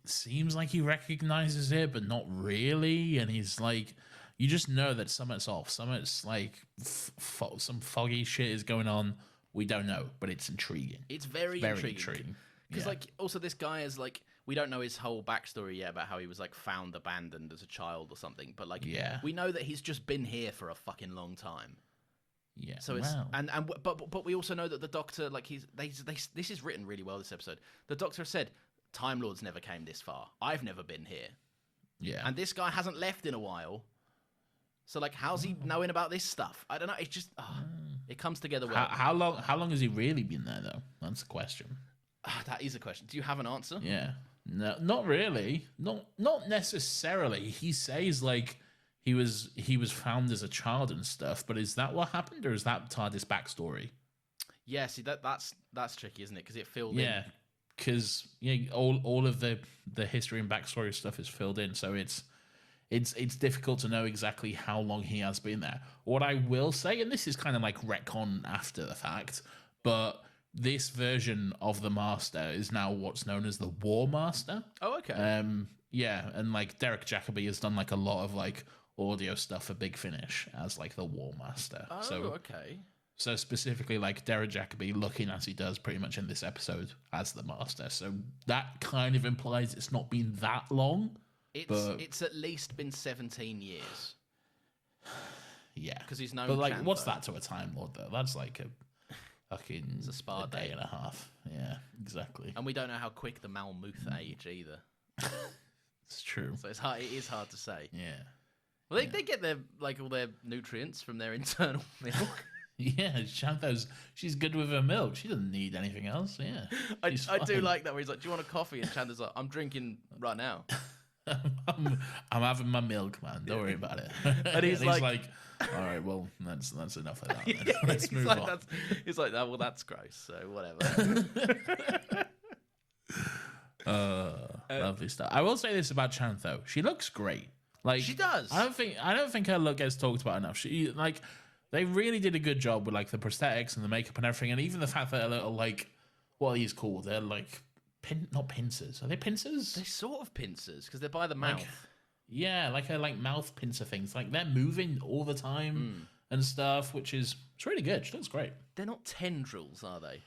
seems like he recognizes it, but not really. And he's like, you just know that something's off. Something's like some foggy shit is going on. We don't know, but it's intriguing. It's very intriguing. Because also this guy is like, we don't know his whole backstory yet about how he was like found abandoned as a child or something. But like, we know that he's just been here for a fucking long time. Yeah. So it's but we also know that the Doctor this is written really well. This episode, the Doctor said, Time Lords never came this far. I've never been here. Yeah. And this guy hasn't left in a while. So, like, how's he knowing about this stuff? I don't know. It's just, it comes together well. How long has he really been there, though? That's the question. That is a question. Do you have an answer? Yeah. No, not really. Not necessarily. He says, like, he was found as a child and stuff, but is that what happened, or is that TARDIS backstory? Yeah, see, that's tricky, isn't it? Because it filled in. Yeah. Because all of the history and backstory stuff is filled in, so it's difficult to know exactly how long he has been there. What I will say, and this is kind of like retcon after the fact, but this version of the Master is now what's known as the War Master. Oh, okay. Yeah, and like Derek Jacobi has done like a lot of like audio stuff for Big Finish as like the War Master. Oh, okay. So specifically, like Derek Jacobi looking as he does pretty much in this episode as the Master. So that kind of implies it's not been that long. It's at least been 17 years. Yeah, because he's known. But like, what's that to a Time Lord though? That's like a fucking it's a spa day and a half. Yeah, exactly. And we don't know how quick the Malmuth age either. It's true. So it's hard. It is hard to say. Yeah. Well, they get their all their nutrients from their internal milk. Yeah, she's good with her milk. She doesn't need anything else. Yeah, I do like that where he's like, "Do you want a coffee?" And Chandler's like, "I'm drinking right now. I'm having my milk, man. Don't worry about it." And he's like, "All right, well, that's enough of that. Then. Let's move on." He's like, "Oh, well, that's gross. So whatever." Lovely stuff. I will say this about Chan though. She looks great. Like she does. I don't think her look gets talked about enough. She like. They really did a good job with like the prosthetics and the makeup and everything, and even the fact that they're little like, what are these called? They're like not pincers. Are they pincers? They're sort of pincers because they're by the mouth. Like a mouth pincer things. Like they're moving all the time and stuff, which is it's really good. She looks great. They're not tendrils, are they?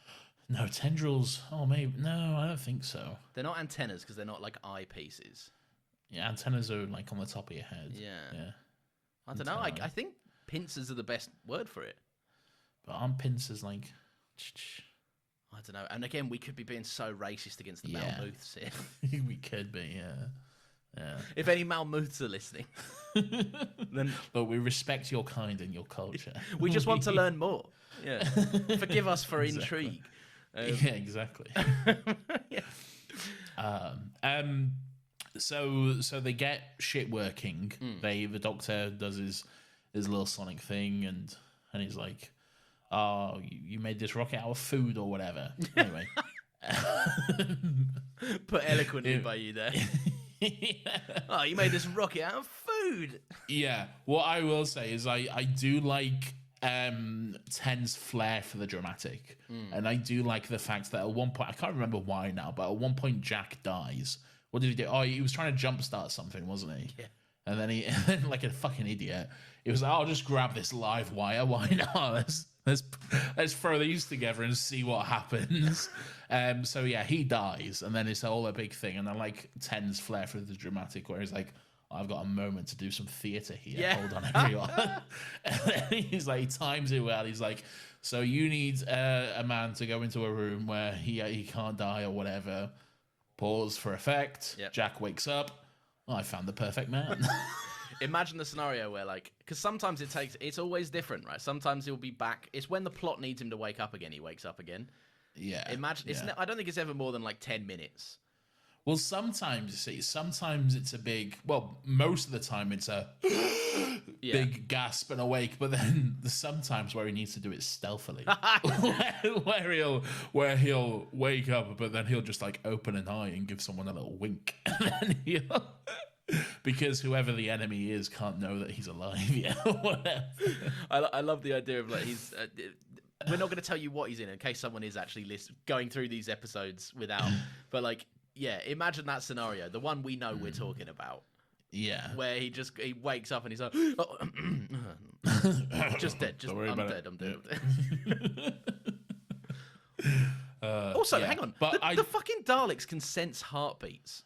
No tendrils. Oh, maybe no. I don't think so. They're not antennas because they're not like eyepieces. Yeah, antennas are like on the top of your head. Yeah. I don't know. I think. Pincers are the best word for it. But aren't pincers like... I don't know. And again, we could be being so racist against the Malmuths here. We could be, yeah. If any Malmuths are listening, then... But we respect your kind and your culture. We just want to learn more. Yeah. Forgive us for intrigue. Yeah, exactly. So they get shit working. The Doctor does his little sonic thing, and he's like, oh, you made this rocket out of food or whatever. Anyway. Put eloquently by you there. Oh, you made this rocket out of food. Yeah. What I will say is I do like Ten's flair for the dramatic. And I do like the fact that at one point, I can't remember why now, but at one point Jack dies. What did he do? Oh, he was trying to jumpstart something, wasn't he? Yeah. And then like a fucking idiot, he was like, "I'll just grab this live wire. Why not? Let's throw these together and see what happens." So yeah, he dies, and then it's all a big thing. And I like Ten's flair for the dramatic, where he's like, "I've got a moment to do some theatre here. Yeah. Hold on, everyone." And then he's like, he times it well. He's like, "So you need a man to go into a room where he can't die or whatever." Pause for effect. Yep. Jack wakes up. Oh, I found the perfect man. Imagine the scenario where, like, because sometimes it's always different, right? Sometimes he'll be back. It's when the plot needs him to wake up again, he wakes up again. Yeah. Imagine, I don't think it's ever more than like 10 minutes. Well, sometimes, you see, sometimes it's a big, well, most of the time it's a big gasp and awake, but then there's sometimes where he needs to do it stealthily. where he'll wake up, but then he'll just like open an eye and give someone a little wink. And then he'll, because whoever the enemy is can't know that he's alive yet or whatever. I love the idea of like he's... we're not going to tell you what he's in case someone is actually going through these episodes without, but like... Yeah, imagine that scenario, the one we know we're talking about. Yeah. Where he wakes up and he's like, oh, just dead. I'm dead. Also, hang on. But the fucking Daleks can sense heartbeats.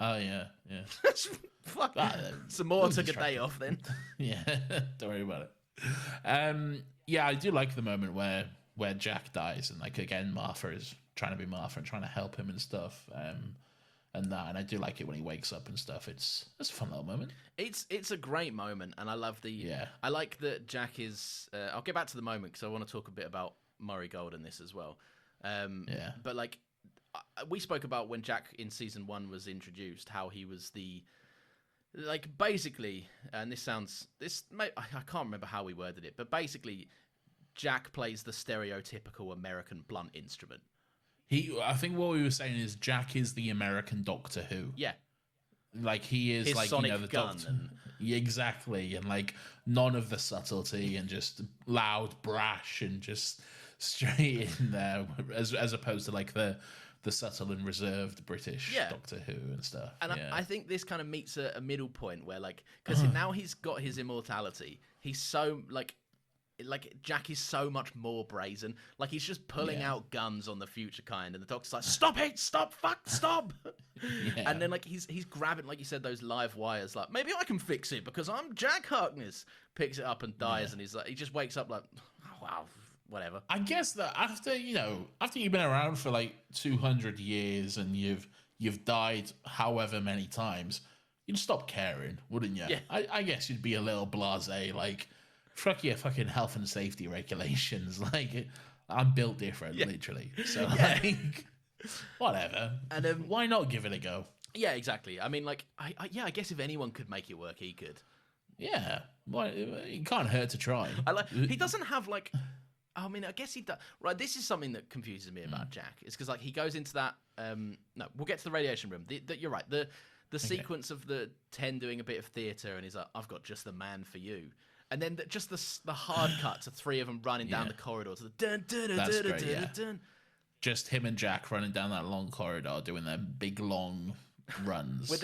Oh, yeah. Fuck. Samora took a day off then. Yeah, don't worry about it. Yeah, I do like the moment where Jack dies and like again Martha is trying to be Martha and trying to help him and stuff, and I do like it when he wakes up and stuff. It's a fun little moment. It's a great moment, and I love I like that Jack is. I'll get back to the moment because I want to talk a bit about Murray Gold in this as well. But like we spoke about when Jack in season 1 was introduced, how he was basically, and I can't remember how we worded it, but basically Jack plays the stereotypical American blunt instrument. I think what we were saying is Jack is the American Doctor Who. Yeah. Like he is his like sonic the gun Doctor. Yeah, exactly, and like none of the subtlety and just loud, brash, and just straight in there, as opposed to like the subtle and reserved British Doctor Who and stuff. And I think this kind of meets a middle point where like because now he's got his immortality, he's so like Jack is so much more brazen. Like he's just pulling out guns on the future kind, and the Doctor's like, "Stop it! Stop! Fuck! Stop!" And then like he's grabbing, like you said, those live wires. Like maybe I can fix it because I'm Jack Harkness. Picks it up and dies, and he's like, he just wakes up like, oh, wow, whatever. I guess that after you've been around for like 200 years and you've died however many times, you'd stop caring, wouldn't you? Yeah. I guess you'd be a little blasé, like. Fuck your fucking health and safety regulations. Like, I'm built different, literally. So, like, whatever. And why not give it a go? Yeah, exactly. I mean, like, I guess if anyone could make it work, he could. Yeah. Well, it can't hurt to try. He doesn't have, like... I mean, I guess he does... Right, this is something that confuses me about Jack. It's because, like, he goes into that... no, we'll get to the radiation room. You're right. The sequence of the 10 doing a bit of theatre, and he's like, I've got just the man for you. And then just the hard cut to 3 of them running down the corridor to the dun dun dun dun dun dun dun. Just him and Jack running down that long corridor doing their big long runs with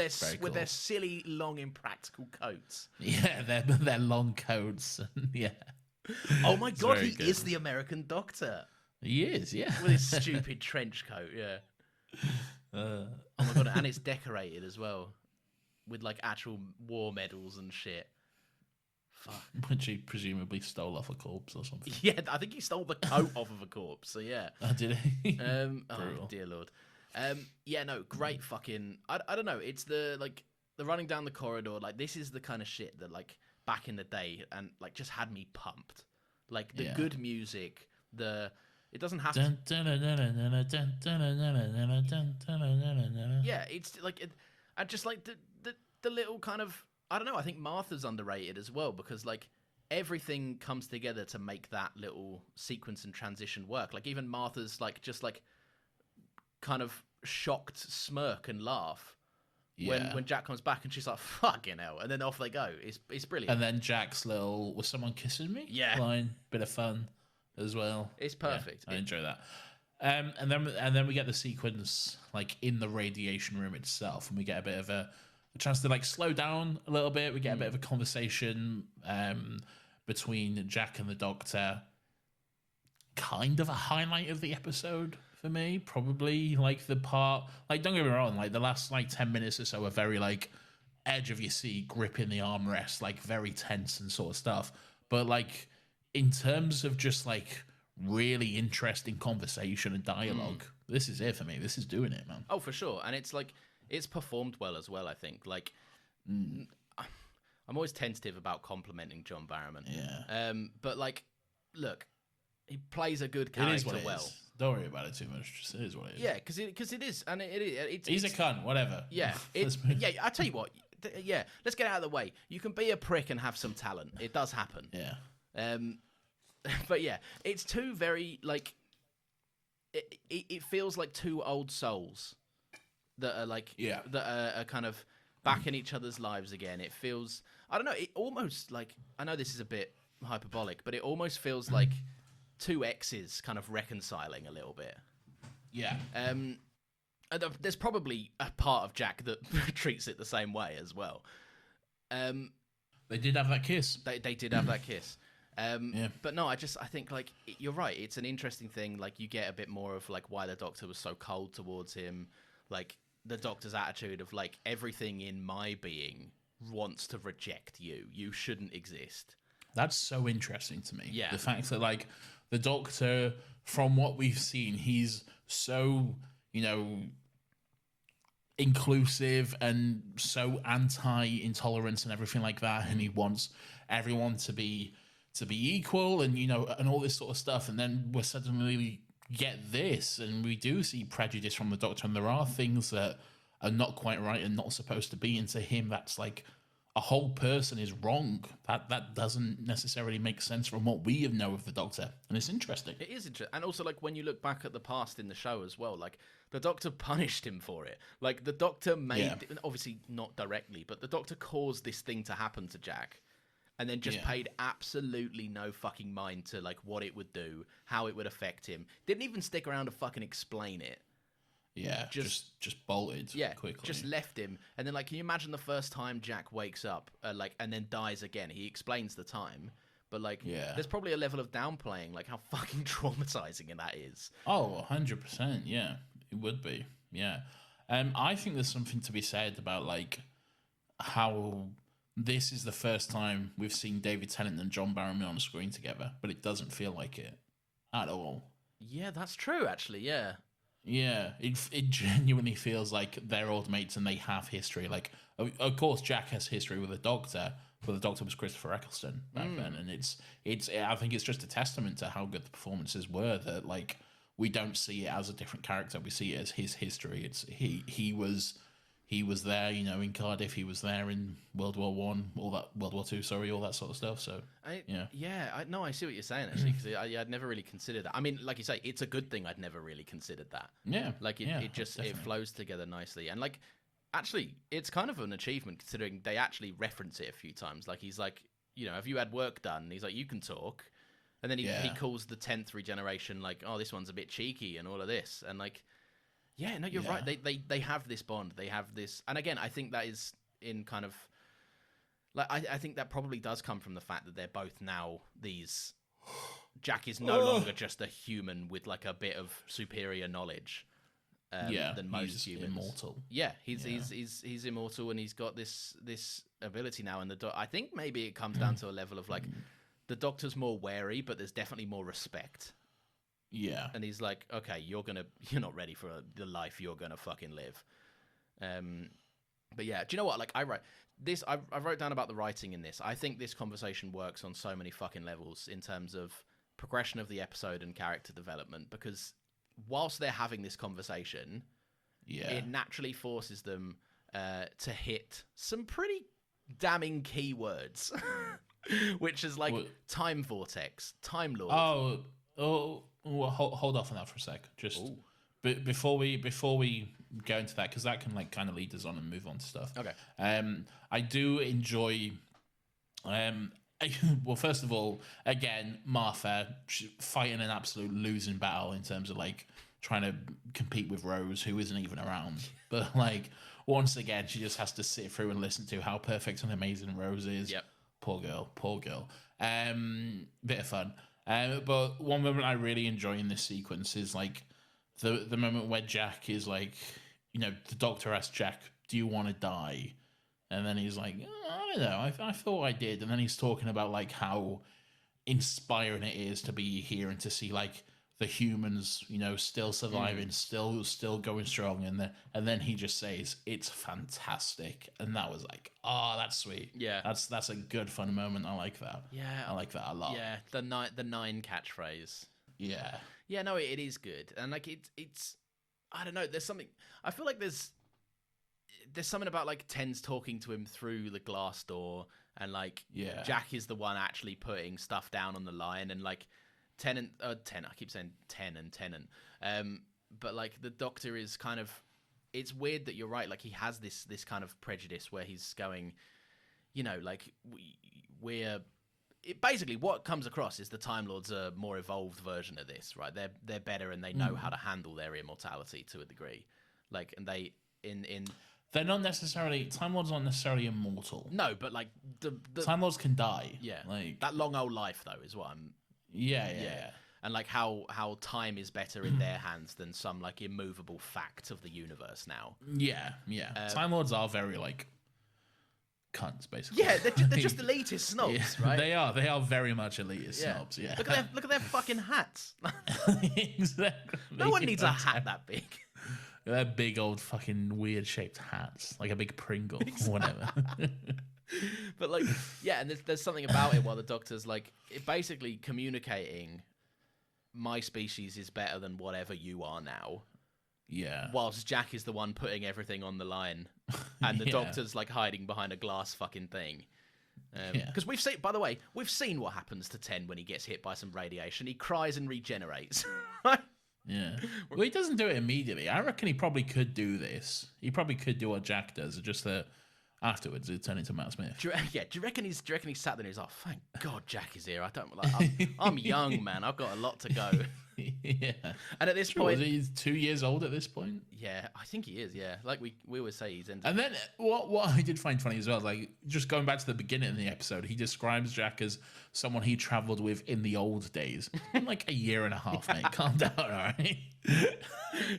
their silly long impractical coats. Yeah, their long coats. Yeah. Oh my god, he is the American Doctor. He is, yeah. With his stupid trench coat, yeah. Oh my god, and it's decorated as well with like actual war medals and shit. Fuck. Which he presumably stole off a corpse or something. Yeah, I think he stole the coat off of a corpse, so yeah. Oh, did he? Oh, dear Lord. Yeah, no, great fucking... I don't know, it's the running down the corridor, like, this is the kind of shit that, like, back in the day, and, like, just had me pumped. Like, the good music, it doesn't have to... Yeah, it's, like, and just, like, the little kind of... I don't know, I think Martha's underrated as well, because, like, everything comes together to make that little sequence and transition work. Like even Martha's like just like kind of shocked smirk and laugh when Jack comes back, and she's like, fucking hell, and then off they go. It's brilliant. And then Jack's little "was someone kissing me?" line, bit of fun as well. It's perfect. I enjoy that. And then we get the sequence like in the radiation room itself, and we get a bit of a chance to like slow down a little bit. We get a bit of a conversation between Jack and the Doctor. Kind of a highlight of the episode for me, probably like the part, like don't get me wrong, like the last like 10 minutes or so are very like edge of your seat, gripping the armrest, like very tense and sort of stuff. But like in terms of just like really interesting conversation and dialogue, this is it for me. This is doing it, man. Oh, for sure. And it's like it's performed well as well, I think. Like I'm always tentative about complimenting John Barrowman. Yeah. But like, look, he plays a good character well. Don't worry about it too much. Just it is what it is. Yeah, because it is, and he's a cunt. Whatever. Yeah. Yeah. I tell you what. Yeah. Let's get out of the way. You can be a prick and have some talent. It does happen. Yeah. But yeah, it's two very like. It feels like two old souls that are like that are kind of back in each other's lives again. It feels, I don't know. It almost like, I know this is a bit hyperbolic, but it almost feels like two exes kind of reconciling a little bit. Yeah. And there's probably a part of Jack that treats it the same way as well. They did have that kiss. They did have that kiss. But no, I think like you're right. It's an interesting thing. Like you get a bit more of like why the Doctor was so cold towards him. Like the Doctor's attitude of like everything in my being wants to reject you. You shouldn't exist. That's so interesting to me. Yeah. The fact that like the Doctor, from what we've seen, he's so, inclusive and so anti-intolerance and everything like that, and he wants everyone to be equal and and all this sort of stuff. And then we suddenly get this, and we do see prejudice from the Doctor, and there are things that are not quite right and not supposed to be. And to him, that's like a whole person is wrong. That doesn't necessarily make sense from what we know of the Doctor, and it's interesting. It is interesting, and also like when you look back at the past in the show as well, like the Doctor punished him for it. Like the Doctor obviously not directly, but the Doctor caused this thing to happen to Jack, and then just paid absolutely no fucking mind to like what it would do, how it would affect him. Didn't even stick around to fucking explain it. Yeah, just bolted. Yeah, quickly. Just left him, and then like, can you imagine the first time Jack wakes up, and then dies again? He explains the time, but like, there's probably a level of downplaying, like how fucking traumatizing that is. Oh, 100%. Yeah, it would be. Yeah, I think there's something to be said about like how this is the first time we've seen David Tennant and John Barrowman on screen together, but it doesn't feel like it at all. Yeah, that's true. Actually, yeah. Yeah, it genuinely feels like they're old mates and they have history. Like, of course, Jack has history with the Doctor, but the Doctor was Christopher Eccleston back then, and it's. I think it's just a testament to how good the performances were that like we don't see it as a different character. We see it as his history. It's he was there, in Cardiff. He was there in World War One, World War Two. Sorry, all that sort of stuff. So I see what you're saying actually, because I'd never really considered that. I mean, like you say, it's a good thing I'd never really considered that. Yeah, like it just definitely. It flows together nicely, and like actually, it's kind of an achievement considering they actually reference it a few times. Like he's like, have you had work done? And he's like, you can talk, and then he calls the 10th regeneration like, oh, this one's a bit cheeky and all of this, and like. Yeah, no, you're right. They have this bond. They have this, and again, I think that is in kind of like I think that probably does come from the fact that they're both now these. Jack is no longer just a human with like a bit of superior knowledge than most humans. Immortal. Yeah, he's immortal, and he's got this ability now. And I think maybe it comes down to a level of like the Doctor's more wary, but there's definitely more respect. Yeah, and he's like, okay, you're not ready for the life you're gonna fucking live. But yeah, do you know what? Like, I wrote down about the writing in this. I think this conversation works on so many fucking levels in terms of progression of the episode and character development. Because whilst they're having this conversation, it naturally forces them to hit some pretty damning keywords. which is like time vortex, time lord. Hold off on that for a sec. Just before we go into that, because that can like kind of lead us on and move on to stuff. Okay. I do enjoy. Well, first of all, again, Martha fighting an absolute losing battle in terms of like trying to compete with Rose, who isn't even around. But like once again, she just has to sit through and listen to how perfect and amazing Rose is. Yep. Poor girl. Bit of fun. But one moment I really enjoy in this sequence is like the moment where Jack is like, you know, the doctor asks Jack, "Do you want to die?" And then he's like, "I don't know, I thought I did." And then he's talking about like how inspiring it is to be here and to see like the humans, you know, still surviving, still going strong. And then he just says, "It's fantastic." And that was like, oh, that's sweet. Yeah. That's a good fun moment. I like that. Yeah. I like that a lot. Yeah. The nine catchphrase. Yeah. Yeah, no, it is good. And like it's I don't know, there's something I feel like there's something about like Ten's talking to him through the glass door, and like Jack is the one actually putting stuff down on the line, and like Tennant, I keep saying Ten and Tennant, but like the Doctor is kind of, it's weird that you're right, like he has this kind of prejudice where he's going, you know, like basically what comes across is the Time Lords are a more evolved version of this, right? They're better and they know how to handle their immortality to a degree, like, and they they're not necessarily, Time Lords aren't necessarily immortal. No, but like the Time Lords can die. Yeah, like that long old life though is what I'm. Yeah. And like how time is better in their hands than some like immovable fact of the universe now. Yeah. Time Lords are very like cunts, basically. Yeah, they're just elitist snobs, right? They are very much elitist snobs. Yeah. Look at their fucking hats. Exactly. No one needs a hat that big. They're big old fucking weird shaped hats, like a big Pringle or whatever. But like, yeah, and there's something about it while the Doctor's like basically communicating, my species is better than whatever you are now. Yeah. Whilst Jack is the one putting everything on the line, and the Doctor's like hiding behind a glass fucking thing. Because we've seen what happens to Ten when he gets hit by some radiation. He cries and regenerates. Yeah. Well, he doesn't do it immediately. I reckon he probably could do this. He probably could do what Jack does, just that afterwards he'd turn into Matt Smith. Do you reckon he sat there and he's like, "Thank God Jack is here. I'm young, man. I've got a lot to go." Yeah. And at this point, he's 2 years old at this point. Yeah, I think he is. Yeah, like we always say, he's entered. And then what I did find funny as well, like just going back to the beginning of the episode, he describes Jack as someone he travelled with in the old days. Like a year and a half, mate. Calm down, all right?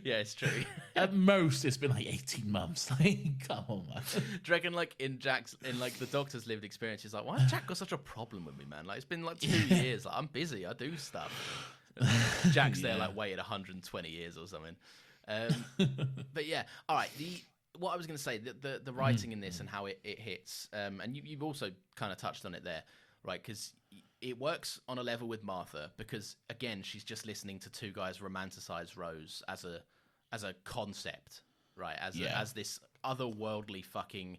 Yeah, it's true. At most, it's been like 18 months. Like, come on, man. Do you reckon, like in like the Doctor's lived experience, he's like, "Why has Jack got such a problem with me, man? Like it's been like 2 years. Like I'm busy. I do stuff." Jack's there like waited 120 years or something. But yeah, all right. What I was going to say, the writing in this and how it hits, and you've also kind of touched on it there, right? Because it works on a level with Martha because again, she's just listening to two guys romanticize Rose as a concept, right? As this otherworldly fucking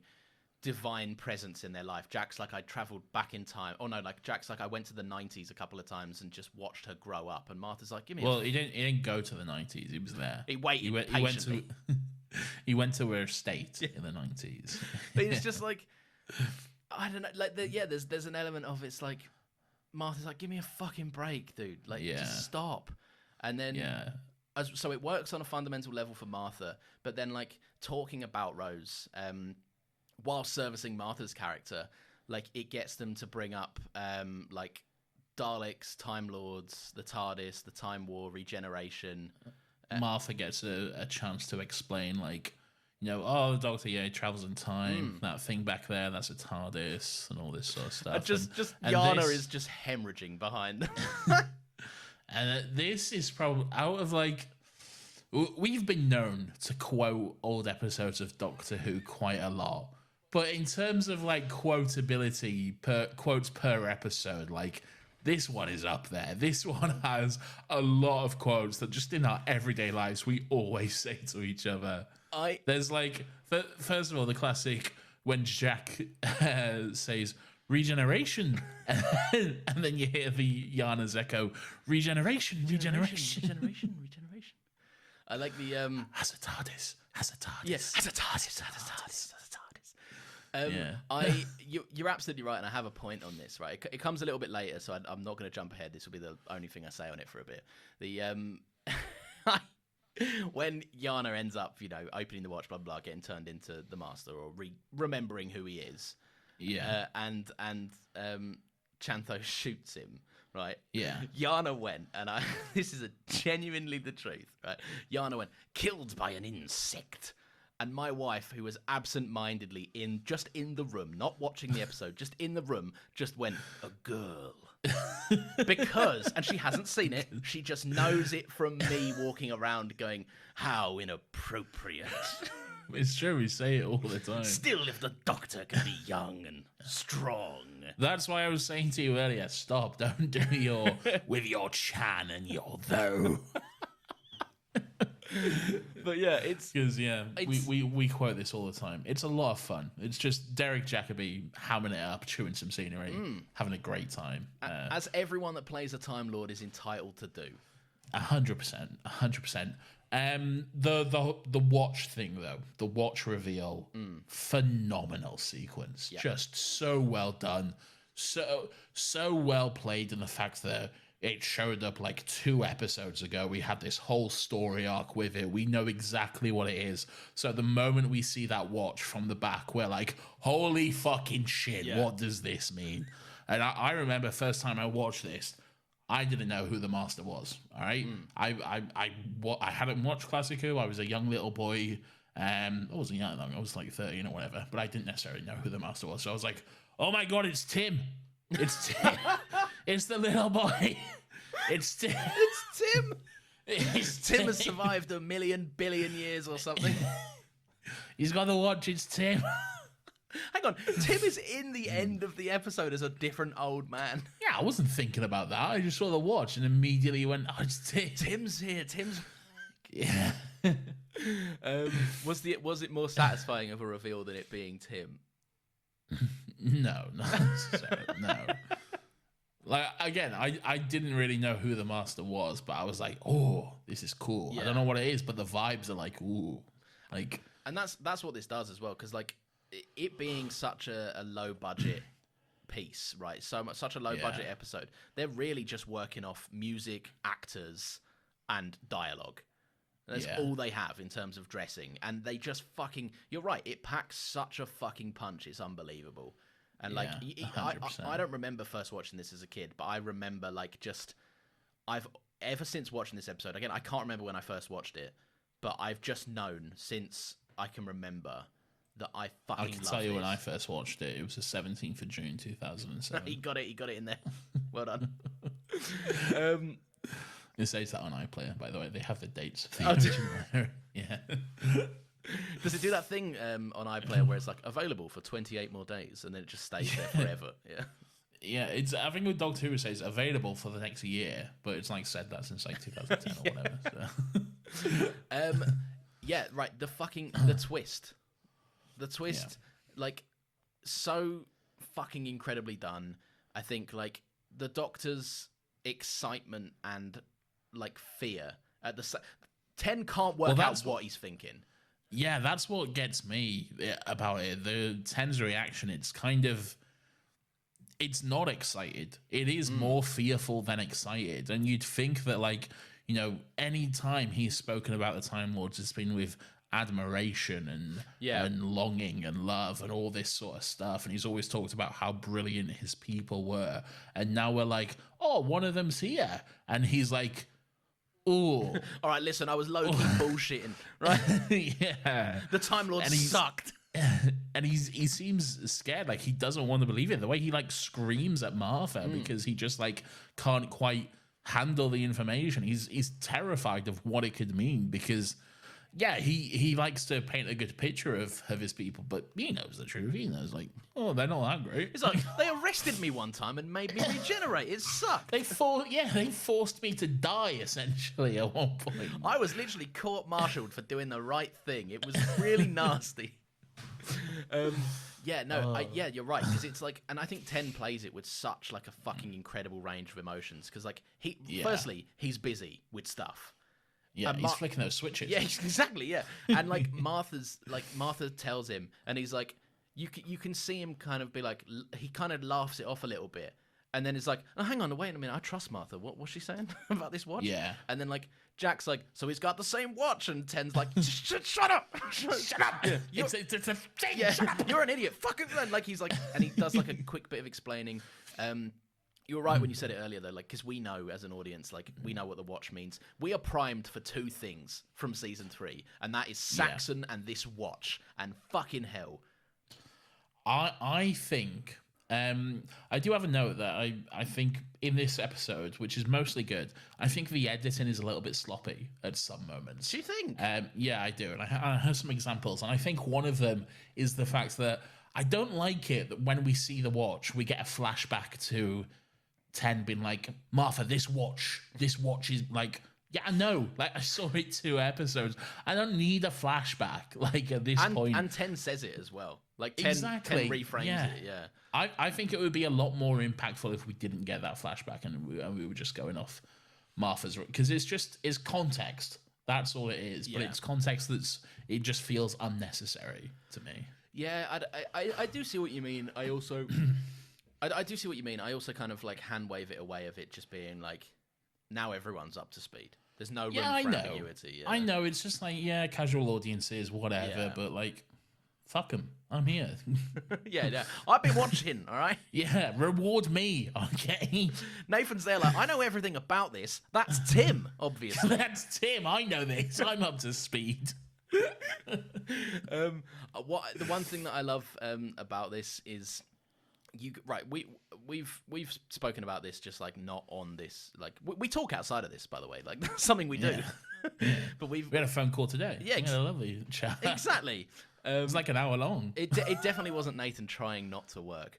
divine presence in their life. Jack's like, I traveled back in time. Oh no, like Jack's like, I went to the 90s a couple of times and just watched her grow up. And Martha's like, give me. Well, he didn't go to the 90s. He was there. He waited patiently. He went to her estate in the 90s. But it's just like, I don't know. Like, there's an element of it's like, Martha's like, give me a fucking break, dude. Like, just stop. And then, so it works on a fundamental level for Martha. But then, like, talking about Rose, while servicing Martha's character, like it gets them to bring up like Daleks, Time Lords, the TARDIS, the Time War, regeneration. Martha gets a chance to explain, like, you know, the Doctor, he travels in time. That thing back there, that's a TARDIS, and all this sort of stuff. And Yana is just hemorrhaging behind. And this is probably out of like. We've been known to quote old episodes of Doctor Who quite a lot. But in terms of like quotability, quotes per episode, like this one is up there. This one has a lot of quotes that just in our everyday lives we always say to each other. There's like, first of all, the classic when Jack says, regeneration. And then you hear the Yana's echo, regeneration. I like the Has a TARDIS. Yes, has a TARDIS. You're absolutely right, and I have a point on this. Right, it comes a little bit later, so I'm not going to jump ahead. This will be the only thing I say on it for a bit. When Yana ends up, opening the watch, blah blah, getting turned into the Master or remembering who he is. Yeah, and Chantho shoots him. Right. Yeah. Yana went, and this is genuinely the truth. Right. Yana went, killed by an insect. And my wife, who was absent-mindedly in the room, not watching the episode, just in the room, just went, a girl. And she hasn't seen it. She just knows it from me walking around going, how inappropriate. It's true, we say it all the time. Still, if the Doctor can be young and strong. That's why I was saying to you earlier, stop, don't do your, with your Chan and your though. But yeah, it's because we quote this all the time. It's a lot of fun. It's just Derek Jacobi hamming it up, chewing some scenery, having a great time. As everyone that plays a Time Lord is entitled to do. 100%. The watch thing though, the watch reveal, phenomenal sequence. Yep. Just so well done, so well played in the fact that it showed up like 2 episodes ago. We had this whole story arc with it. We know exactly what it is. So the moment we see that watch from the back, we're like, holy fucking shit, what does this mean? And I remember first time I watched this, I didn't know who the Master was. All right, I hadn't watched Classic Who. I was a young little boy. I wasn't young long. I was like 13 or whatever. But I didn't necessarily know who the Master was. So I was like, oh my god, it's Tim. It's Tim. It's the little boy. It's Tim. Tim has survived 1,000,000 billion years or something. He's got the watch. It's Tim. Hang on, Tim is in the end of the episode as a different old man. Yeah, I wasn't thinking about that. I just saw the watch and immediately went, oh, it's Tim. Tim's here. Tim's. Yeah. Was it more satisfying of a reveal than it being Tim? No. Like, again, I didn't really know who the Master was, but I was like, oh, this is cool. Yeah. I don't know what it is, but the vibes are like, ooh. Like, and that's what this does as well, because like it being such a low budget piece, right? Such a low budget episode. They're really just working off music, actors, and dialogue. That's all they have in terms of dressing, and they just fucking. You're right. It packs such a fucking punch. It's unbelievable. And like, I don't remember first watching this as a kid, but I remember like I've ever since watching this episode. Again, I can't remember when I first watched it, but I've just known since I can remember that I fucking. I can tell you when I first watched it. It was the 17th of June, 2007. He got it in there. Well done. It says that on iPlayer, by the way. They have the dates of the original. Yeah. Does it do that thing on iPlayer where it's like available for 28 more days and then it just stays there forever? Yeah. Yeah, it's. I think with Doctor Who it says available for the next year, but it's like said that since like 2010 or whatever. So. Yeah, right. The twist, like so fucking incredibly done. I think like the Doctor's excitement and like fear at the 10 can't work out what he's thinking. Yeah, that's what gets me about it. The 10's reaction, it's kind of, it's not excited. It is more fearful than excited. And you'd think that, like, you know, any time he's spoken about the Time Lords, it's been with admiration and longing and love and all this sort of stuff. And he's always talked about how brilliant his people were. And now we're like, oh, one of them's here. And he's like, ooh. All right, listen, I was low-key bullshitting, right? Yeah. The Time Lords sucked. And he seems scared, like he doesn't want to believe it. The way he like screams at Martha because he just like can't quite handle the information. He's terrified of what it could mean because he likes to paint a good picture of his people, but he knows the truth. He knows, like, oh, they're not that great. It's like, they arrested me one time and made me regenerate. It sucked. They forced me to die, essentially, at one point. I was literally court-martialed for doing the right thing. It was really nasty. Yeah, no, yeah, you're right, because it's like, and I think 10 plays it with such like a fucking incredible range of emotions, because like firstly, he's busy with stuff. Yeah, he's flicking those switches. Yeah, exactly. Yeah, and like Martha tells him, and he's like, you can see him kind of be like, he kind of laughs it off a little bit, and then it's like, oh, hang on, wait a minute, I trust Martha. What's she saying about this watch? Yeah, and then like Jack's like, so he's got the same watch, and Ten's like, shut up, shut up. Yeah, it's a thing. Yeah, shut up. You're an idiot. Fucking like he's like, and he does like a quick bit of explaining. You were right when you said it earlier, though, like, because we know as an audience, like, we know what the watch means. We are primed for two things from season 3, and that is Saxon and this watch. And fucking hell. I think, I do have a note that I think in this episode, which is mostly good, I think the editing is a little bit sloppy at some moments. Do you think? Yeah, I do. And I have some examples, and I think one of them is the fact that I don't like it that when we see the watch, we get a flashback to 10 being like, Martha, this watch is like, yeah, I know, like I saw it 2 episodes. I don't need a flashback like at this point. And 10 says it as well. Like 10, 10 reframes it. Yeah. I think it would be a lot more impactful if we didn't get that flashback and we were just going off Martha's, because it's context. That's all it is. But it's context it just feels unnecessary to me. Yeah, I do see what you mean. I also I do see what you mean. I also kind of like hand wave it away of it just being like, now everyone's up to speed. There's no room for ambiguity. Yeah. I know. It's just like, casual audiences, whatever. But like, fuck them. I'm here. yeah. I've been watching, all right? Yeah, reward me, okay? Nathan's there like, I know everything about this. That's Tim, obviously. That's Tim. I know this. I'm up to speed. The one thing that I love about this is we've spoken about this just like not on this, like we talk outside of this, by the way, like that's something we do. Yeah. But we had a phone call today. Yeah, we had a lovely chat. Exactly. It was like an hour long. It definitely wasn't Nathan trying not to work.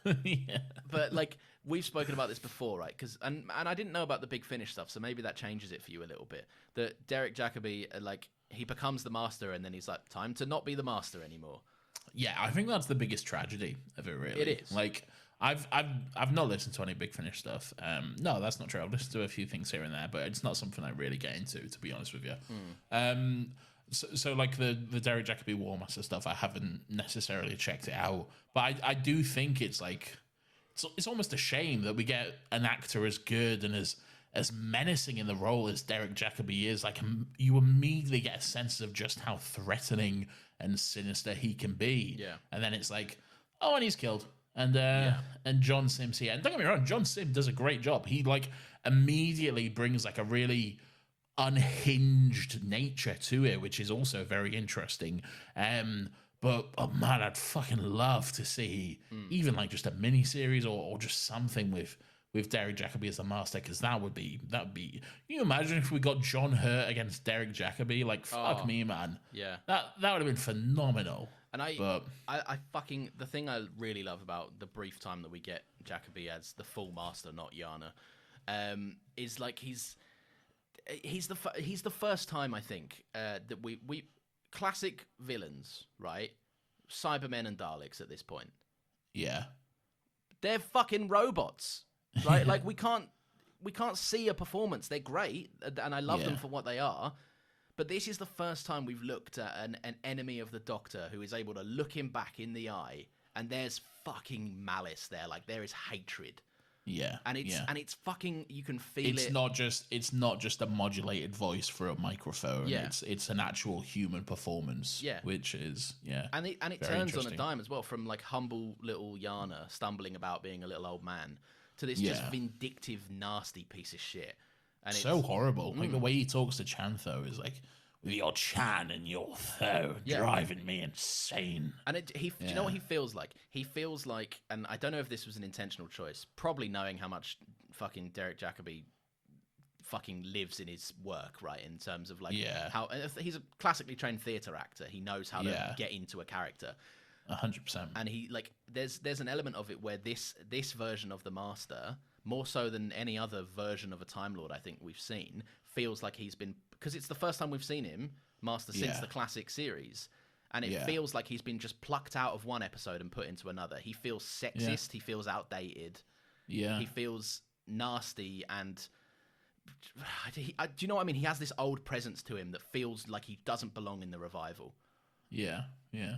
But like we've spoken about this before, right? Because and I didn't know about the Big Finish stuff, so maybe that changes it for you a little bit. That Derek Jacobi, like he becomes the master, and then he's like, time to not be the master anymore. Yeah, I think that's the biggest tragedy of it, really. It is. Like, I've not listened to any Big Finish stuff. No, that's not true. I've listened to a few things here and there, but it's not something I really get into, to be honest with you. So like the Derek Jacobi War Master stuff, I haven't necessarily checked it out, but I do think it's like it's almost a shame that we get an actor as good and as menacing in the role as Derek Jacobi is. Like, you immediately get a sense of just how threatening and sinister he can be. Yeah. And then it's like, oh, and he's killed. And John Sim's here. And don't get me wrong, John Sim does a great job. He like immediately brings like a really unhinged nature to it, which is also very interesting. But oh man, I'd fucking love to see even like just a mini series or just something with Derek Jacobi as the master, because that would be. Can you imagine if we got John Hurt against Derek Jacobi? Like, fuck me, man. Yeah, that would have been phenomenal. And I fucking, the thing I really love about the brief time that we get Jacobi as the full master, not Yana, is like he's the first time I think that we classic villains, right? Cybermen and Daleks at this point. Yeah, they're fucking robots. Right, like we can't see a performance. They're great, and I love them for what they are. But this is the first time we've looked at an enemy of the Doctor who is able to look him back in the eye, and there's fucking malice there. Like there is hatred. Yeah, and it's fucking. You can feel it. It's not just a modulated voice for a microphone. Yeah. It's an actual human performance. Yeah, which is and it turns on a dime as well, from like humble little Yana stumbling about being a little old man to this just vindictive, nasty piece of shit. And so it's horrible. Like the way he talks to Chantho is like, with your Chan and your Tho driving me insane. And do you know what he feels like? He feels like, and I don't know if this was an intentional choice, probably knowing how much fucking Derek Jacobi fucking lives in his work, right? In terms of like how he's a classically trained theatre actor. He knows how to get into a character. 100%. And he like there's an element of it where this version of the Master, more so than any other version of a Time Lord I think we've seen, feels like he's been, because it's the first time we've seen him Master since the classic series, And it feels like he's been just plucked out of one episode and put into another. He feels sexist. He feels outdated. Yeah. He feels nasty. And do you know what I mean? He has this old presence to him that feels like he doesn't belong in the revival. Yeah, yeah.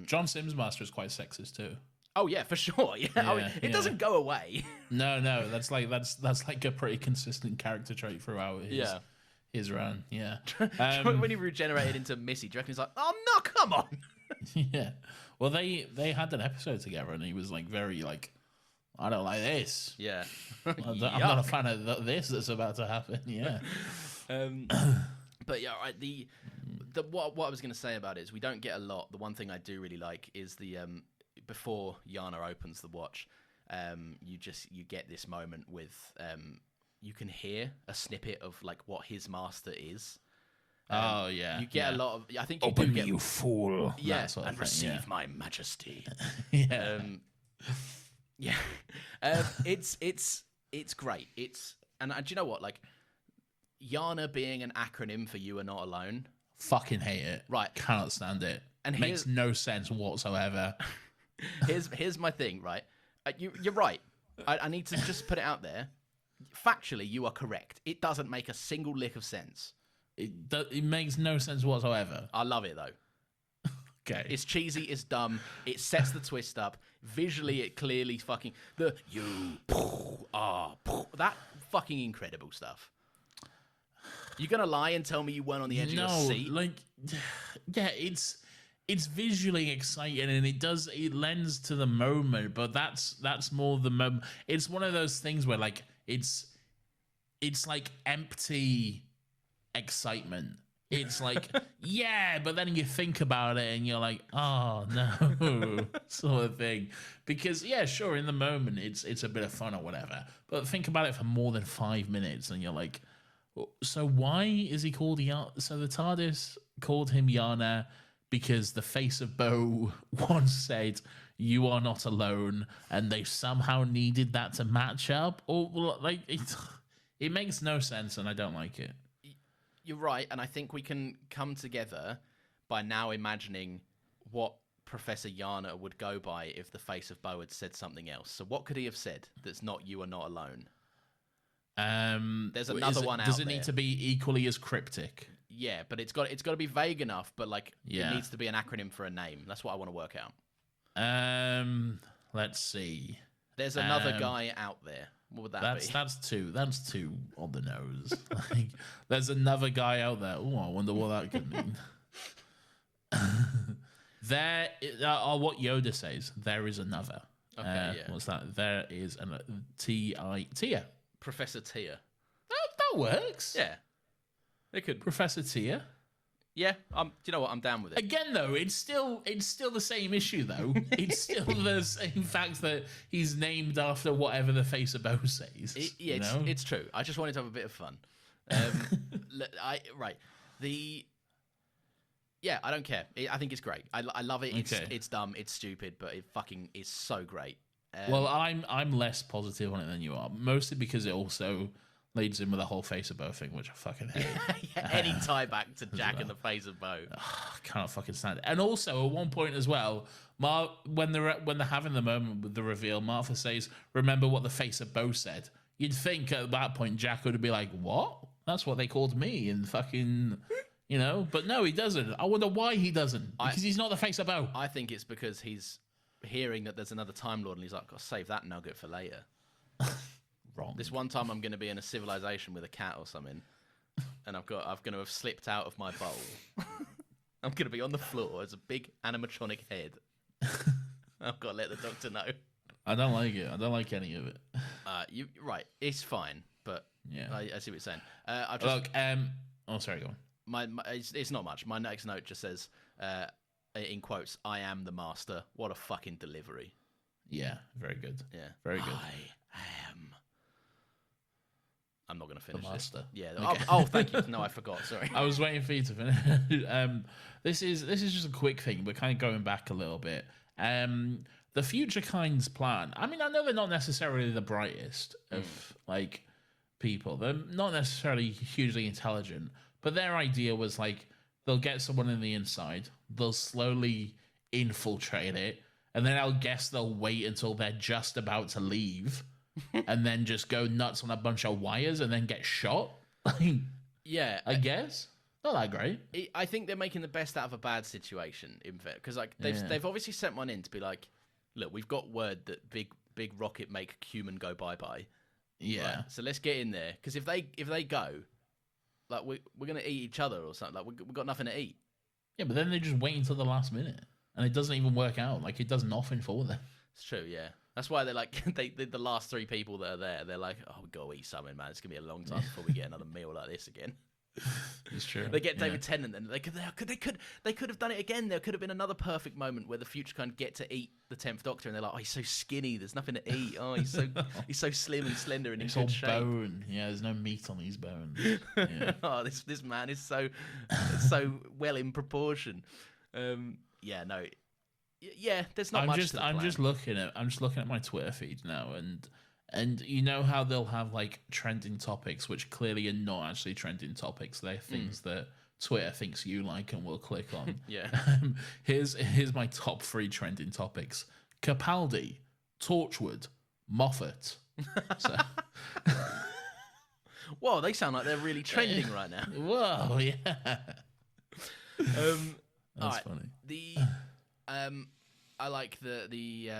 John Sims Master is quite sexist too. Oh yeah, for sure. Yeah, I mean, it doesn't go away. No, that's like a pretty consistent character trait throughout his run. Yeah. When he regenerated into Missy, do you reckon he's like, oh no, come on? Yeah. Well, they had an episode together, and he was like very like, I don't like this. Yeah. I'm not a fan of this that's about to happen. Yeah. But yeah, right. What I was going to say about it is we don't get a lot. The one thing I do really like is the before Yana opens the watch, you get this moment with you can hear a snippet of like what his master is. You get a lot of. I think you open me, you fool. Yeah, and receive my majesty. Yeah. Yeah. It's great. And do you know what? Like, Yana being an acronym for You Are Not Alone. Fucking hate it. Right. Cannot stand it. And makes no sense whatsoever. Here's my thing, right? You're right. I need to just put it out there. Factually, you are correct. It doesn't make a single lick of sense. It makes no sense whatsoever. I love it, though. Okay. It's cheesy, it's dumb, it sets the twist up. Visually, it clearly fucking... that fucking incredible stuff. You gonna lie and tell me you weren't on the edge of your seat? Like, yeah, it's visually exciting and it lends to the moment, but that's more the moment. It's one of those things where like it's like empty excitement. It's like, yeah, but then you think about it and you're like, oh no, sort of thing. Because yeah, sure, in the moment it's a bit of fun or whatever, but think about it for more than 5 minutes and you're like, so why is he called Yana? So the TARDIS called him Yana because the face of Bo once said, "You are not alone," and they somehow needed that to match up. Or like it makes no sense, and I don't like it. You're right, and I think we can come together by now imagining what Professor Yana would go by if the face of Bo had said something else. So what could he have said that's not "You are not alone"? There's another one out there. Does it need to be equally as cryptic? Yeah, but it's got to be vague enough, but like it needs to be an acronym for a name. That's what I want to work out. Let's see. There's another guy out there. What would that be? That's two on the nose. Like, there's another guy out there. Oh, I wonder what that could mean. What Yoda says. There is another. Okay, yeah. What's that? There is a Tia. Professor Tia. That works. Yeah, it could. Professor Tia. Yeah, do you know what? I'm down with it. Again, though, it's still the same issue, though. It's still the same fact that he's named after whatever the face of Bo says. It's true. I just wanted to have a bit of fun. I don't care. I think it's great. I love it. It's dumb. It's stupid, but it fucking is so great. Well, I'm less positive on it than you are, mostly because it also leads in with the whole face of Bo thing, which I fucking hate. Any tie back to Jack and the face of Bo. I cannot fucking stand it. And also, at one point as well, when they're having the moment with the reveal, Martha says, "Remember what the face of Bo said." You'd think at that point Jack would be like, "What? That's what they called me," and fucking, But no, he doesn't. I wonder why he doesn't. Because he's not the face of Bo. I think it's because he's hearing that there's another Time Lord, and he's like, "I'll save that nugget for later." Wrong. This one time I'm going to be in a civilization with a cat or something, and I'm going to have slipped out of my bowl. I'm going to be on the floor as a big animatronic head. I've got to let the doctor know. I don't like it. I don't like any of it. You right? It's fine, but yeah, I see what you're saying. Look, oh, sorry, go on. It's not much. My next note just says, in quotes, "I am the master." What a fucking delivery. Yeah, very good. Yeah, very good. I am. I'm not going to finish the master. This. Yeah. Okay. Thank you. No, I forgot. Sorry. I was waiting for you to finish. This is just a quick thing. We're kind of going back a little bit. The Future Kind's plan. I mean, I know they're not necessarily the brightest of people. They're not necessarily hugely intelligent, but their idea was like they'll get someone in the inside, they'll slowly infiltrate it, and then I'll guess they'll wait until they're just about to leave, and then just go nuts on a bunch of wires and then get shot. Yeah, I guess not that great. I think they're making the best out of a bad situation, in fact, because like they've obviously sent one in to be like, look, we've got word that big rocket make human go bye. Yeah. Right, so let's get in there, because if they go, like we're gonna eat each other or something. Like we've got nothing to eat. Yeah, but then they just wait until the last minute, and it doesn't even work out. Like it does nothing for them. It's true, yeah. That's why they're like the last 3 people that are there. They're like, oh, we gotta eat something, man. It's gonna be a long time before we get another meal like this again. It's true. They get David Tennant, and they could have done it again. There could have been another perfect moment where the future kind get to eat the 10th Doctor, and they're like, oh, he's so skinny. There's nothing to eat. Oh, he's so slim and slender and in good shape. Bone. Yeah, there's no meat on these bones. Yeah. Oh, this man is so well in proportion. Yeah, no. Yeah, there's not much to the plan. I'm just looking at my Twitter feed now, and you know how they'll have like trending topics, which clearly are not actually trending topics. They're things that Twitter thinks you like and will click on. Yeah. Here's my top 3 trending topics: Capaldi, Torchwood, Moffat. So. Whoa, they sound like they're really trending right now. Whoa, yeah. That's funny. I like the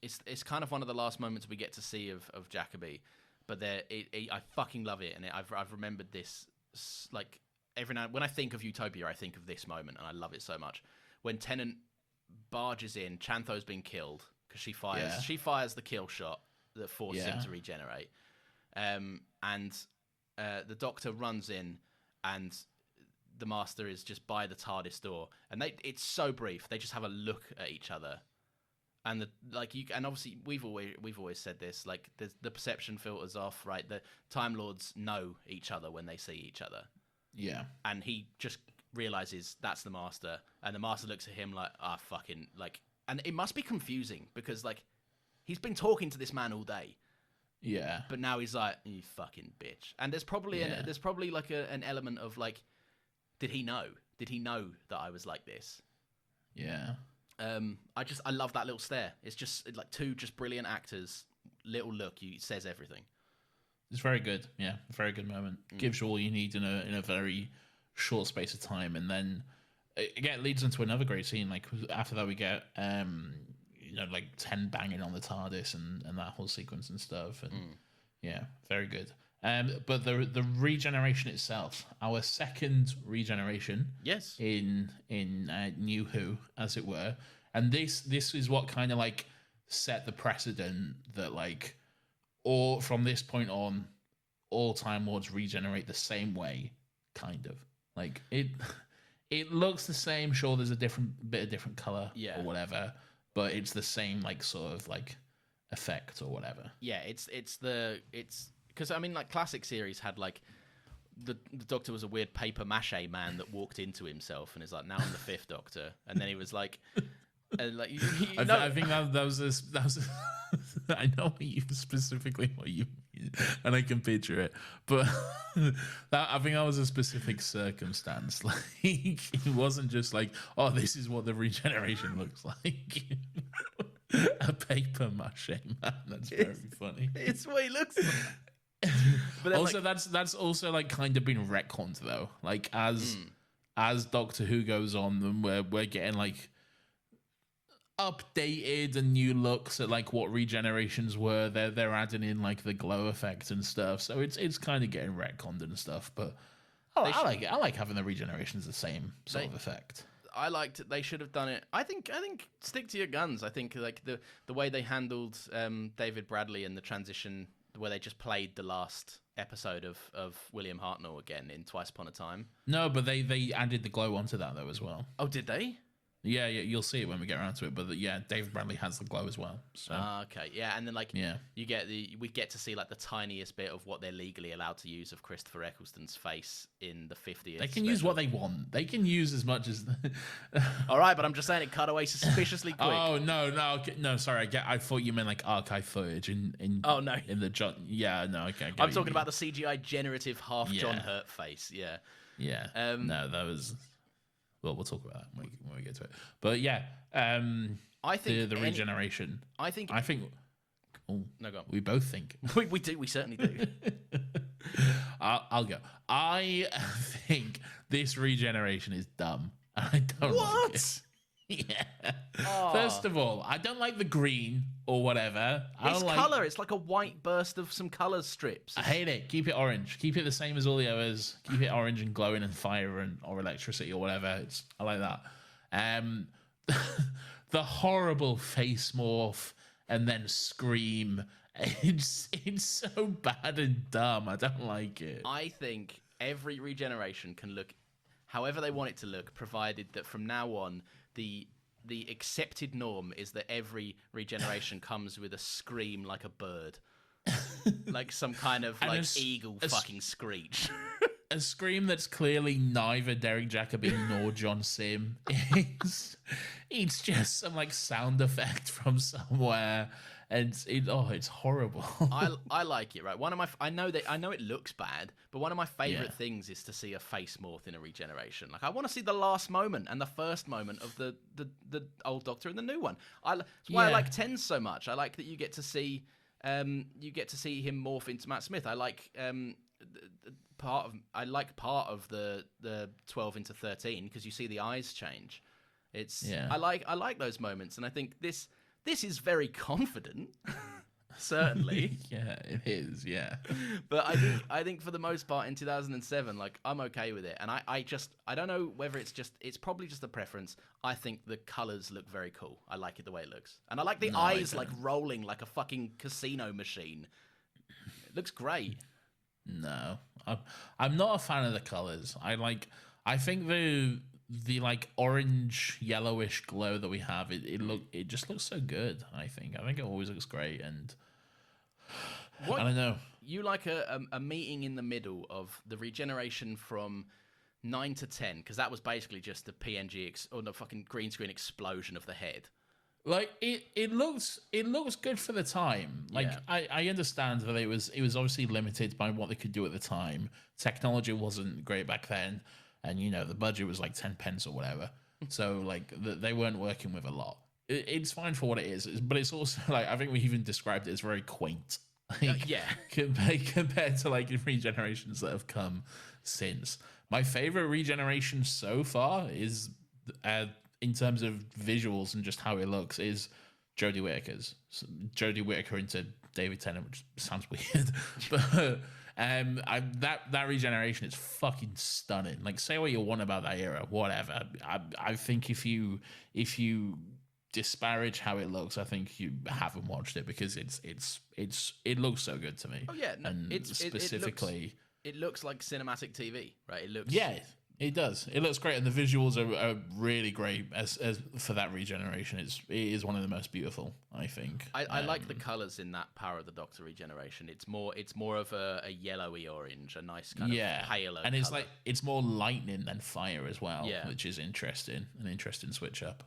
it's kind of one of the last moments we get to see of Jacoby, but I fucking love it, and I've remembered this like every now when I think of Utopia, I think of this moment, and I love it so much. When Tennant barges in, Chantho's been killed because she fires the kill shot that forces him to regenerate, and the Doctor runs in, and the Master is just by the TARDIS door, and it's so brief. They just have a look at each other, and and obviously we've always said this, like the perception filters off, right? The Time Lords know each other when they see each other. Yeah, and he just realizes that's the Master, and the Master looks at him like, fucking like, and it must be confusing because like he's been talking to this man all day. Yeah, but now he's like, you fucking bitch, and there's probably like an element of like, Did he know? Did he know that I was like this? Yeah. I love that little stare. It's just like 2 just brilliant actors. Little look, says everything. It's very good. Yeah, very good moment. Gives you all you need in a very short space of time, and then again it leads into another great scene. Like after that, we get like 10 banging on the TARDIS and that whole sequence and stuff. And yeah, very good. But the regeneration itself, our second regeneration, yes, in New Who, as it were, and this is what kind of like set the precedent that like, or from this point on, all Time Lords regenerate the same way, kind of like it. It looks the same. Sure, there's a different color, or whatever, but it's the same like sort of like effect or whatever. Yeah, it's because I mean, like classic series had like the Doctor was a weird paper mache man that walked into himself and is like, now I'm the 5th Doctor, and then he was like, and like I think that was I know what you mean, and I can picture it, but I think that was a specific circumstance. Like it wasn't just like, oh, this is what the regeneration looks like. A paper mache man. That's very funny. It's what he looks like. But also, like, that's also like kind of been retconned though. Like as Doctor Who goes on, and we're getting like updated and new looks at like what regenerations were. They're adding in like the glow effect and stuff. So it's kind of getting retconned and stuff. But I like it. I like having the regenerations the same sort of effect. I liked it. They should have done it. I think stick to your guns. I think like the way they handled David Bradley and the transition, where they just played the last episode of William Hartnell again in Twice Upon a Time. No, but they added the glow onto that though as well. Oh, did they? Yeah, you'll see it when we get around to it. But yeah, David Bradley has the glow as well. So. Okay, yeah, and then like we get to see like the tiniest bit of what they're legally allowed to use of Christopher Eccleston's face in the 50th. They can use what they want. They can use as much as. All right, but I'm just saying it cut away suspiciously quick. Oh no! Sorry, I thought you meant like archive footage in. Oh no! In the John, yeah, no, okay. I'm talking about the CGI generative half John Hurt face. Yeah. Yeah. No, that was. Well, we'll talk about that when we get to it. But yeah, I think the regeneration. I think. Oh, no, go on. We both think. we do. We certainly do. I'll go. I think this regeneration is dumb. I don't like it. Yeah. Oh. First of all, I don't like the green or whatever. It's colour. It's like a white burst of some colour strips. I hate it. Keep it orange. Keep it the same as all the others. Keep it orange and glowing and fire or electricity or whatever. I like that. The horrible face morph and then scream. It's so bad and dumb. I don't like it. I think every regeneration can look however they want it to look, provided that from now on the accepted norm is that every regeneration comes with a scream like a bird. Like some kind of eagle fucking screech. A scream that's clearly neither Derek Jacobi nor John Sim. It's just some like sound effect from somewhere. And it's horrible. I like it, right? I know it looks bad, but one of my favorite things is to see a face morph in a regeneration. Like I want to see the last moment and the first moment of the old Doctor and the new one. That's why I like TENS so much. I like that you get to see him morph into Matt Smith. I like part of the 12 into 13 because you see the eyes change. I like those moments, and I think this is very confident, certainly. Yeah, it is, yeah. But I think for the most part in 2007, like, I'm okay with it. And I don't know whether it's probably just a preference. I think the colours look very cool. I like it the way it looks. And I like the eyes, like, rolling like a fucking casino machine. It looks great. No. I'm not a fan of the colours. I think the like orange yellowish glow that we have, it just looks so good. I think it always looks great, and I don't know. You like a meeting in the middle of the regeneration from 9 to 10, because that was basically just the PNG or the fucking green screen explosion of the head. Like it looks good for the time. Like I understand that it was obviously limited by what they could do at the time. Technology wasn't great back then. And, the budget was like 10 pence or whatever. So, like, they weren't working with a lot. It's fine for what it is. But it's also, like, I think we even described it as very quaint. Like, compared to, like, regenerations that have come since. My favorite regeneration so far is, in terms of visuals and just how it looks, is Jodie Whittaker's. Jodie Whittaker into David Tennant, which sounds weird. But... that regeneration is fucking stunning. Like, say what you want about that era, whatever. I think if you disparage how it looks, I think you haven't watched it, because it looks so good to me. Oh yeah, no, and specifically, it looks like cinematic TV, right? It looks It does. It looks great, and the visuals are really great. As for that regeneration, it is one of the most beautiful, I think. I like the colours in that Power of the Doctor regeneration. It's more of a yellowy orange, a nice kind of paler. And it's colour. It's more lightning than fire as well, which is interesting. An interesting switch up.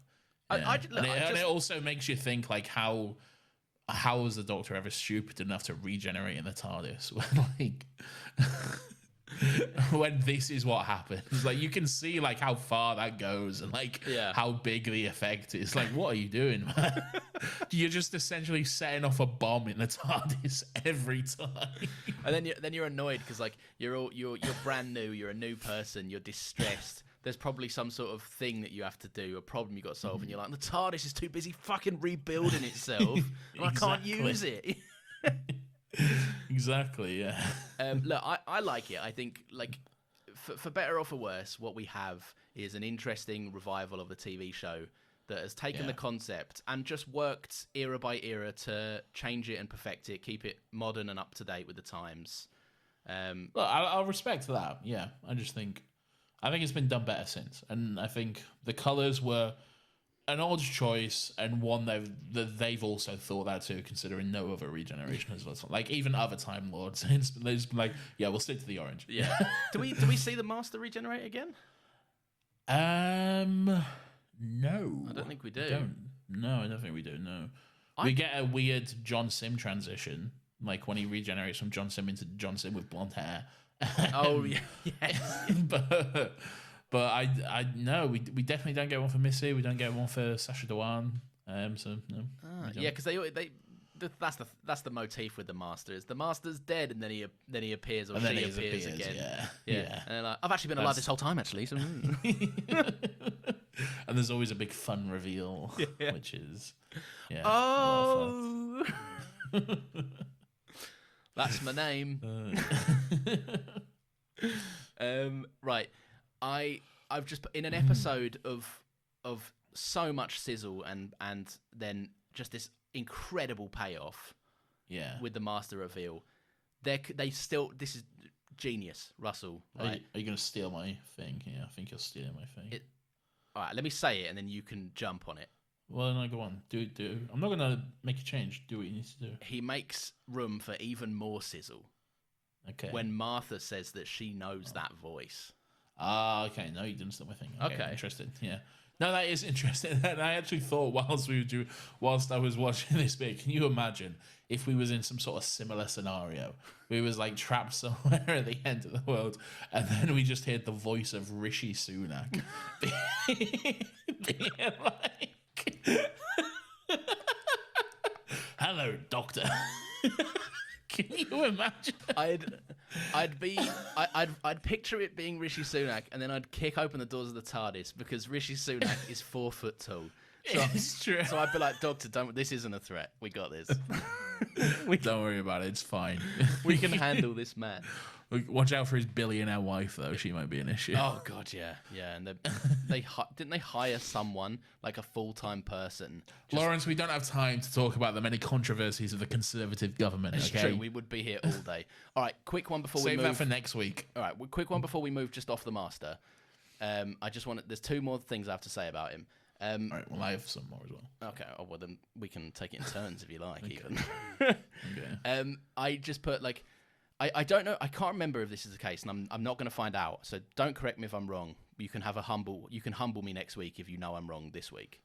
Yeah. And it also makes you think, like, how was the Doctor ever stupid enough to regenerate in the TARDIS? When this is what happens, like, you can see like how far that goes and like how big the effect is. Like, what are you doing, man? You're just essentially setting off a bomb in the TARDIS every time. And then you're annoyed because, like, you're brand new, you're a new person, you're distressed. There's probably some sort of thing that you have to do, a problem you got to solve, and you're like, the TARDIS is too busy fucking rebuilding itself, and I can't use it. Exactly, yeah. Look, I like it. I think, like, for better or for worse, what we have is an interesting revival of the TV show that has taken the concept and just worked era by era to change it and perfect it, keep it modern and up to date with the times. Well, I'll respect that. Yeah, I think it's been done better since, and I think the colours were an odd choice, and one that they've also thought that too, considering no other regeneration has. Like, even other Time Lords, they've been like, yeah, we'll stick to the orange. Yeah. Do we see the Master regenerate again? No. I don't think we do. I don't think we do. No. We get a weird John Sim transition, like when he regenerates from John Sim into John Sim with blonde hair, Oh yeah, yes. but I no, we definitely don't get one for Missy. We don't get one for Sacha Dhawan. So no, yeah, because that's the motif with the Master is the Master's dead and then he appears or she appears again. Yeah. And like, I've actually been alive this whole time actually. So. And there's always a big fun reveal, which is oh, that's my name. Right, I've just put in an episode of so much sizzle and then just this incredible payoff. Yeah, with the Master reveal, they still this is genius, Russell. Right? Are you going to steal my thing? Yeah, I think you're stealing my thing. All right, let me say it and then you can jump on it. Well, no, go on. Do. I'm not going to make a change. Do what you need to do. He makes room for even more sizzle. Okay. When Martha says that she knows that voice. Ah, okay. No, you didn't steal my thing. Okay. Interesting. Yeah. No, that is interesting. And I actually thought whilst I was watching this bit, can you imagine if we was in some sort of similar scenario? We was like trapped somewhere at the end of the world, and then we just heard the voice of Rishi Sunak being like, "Hello, Doctor." Can you imagine? I'd picture it being Rishi Sunak, and then I'd kick open the doors of the TARDIS because Rishi Sunak is 4 foot tall. So, it's true. So I'd be like, Doctor, this isn't a threat. We got this. Don't worry about it. It's fine. We can handle this man. Watch out for his billionaire wife, though. She might be an issue. Oh God, yeah. And didn't they hire someone like a full-time person? Lawrence, we don't have time to talk about the many controversies of the Conservative government. It's okay? true. We would be here all day. All right, quick one before we move. Save that for next week. All right, quick one before we move just off the Master. I just want. There's 2 more things I have to say about him. All right. Well, I have some more as well. Okay. Oh well, then we can take it in turns if you like. Okay. Even. Okay. I just put like. I don't know. I can't remember if this is the case, and I'm not going to find out. So don't correct me if I'm wrong. You can humble me next week if you know I'm wrong this week.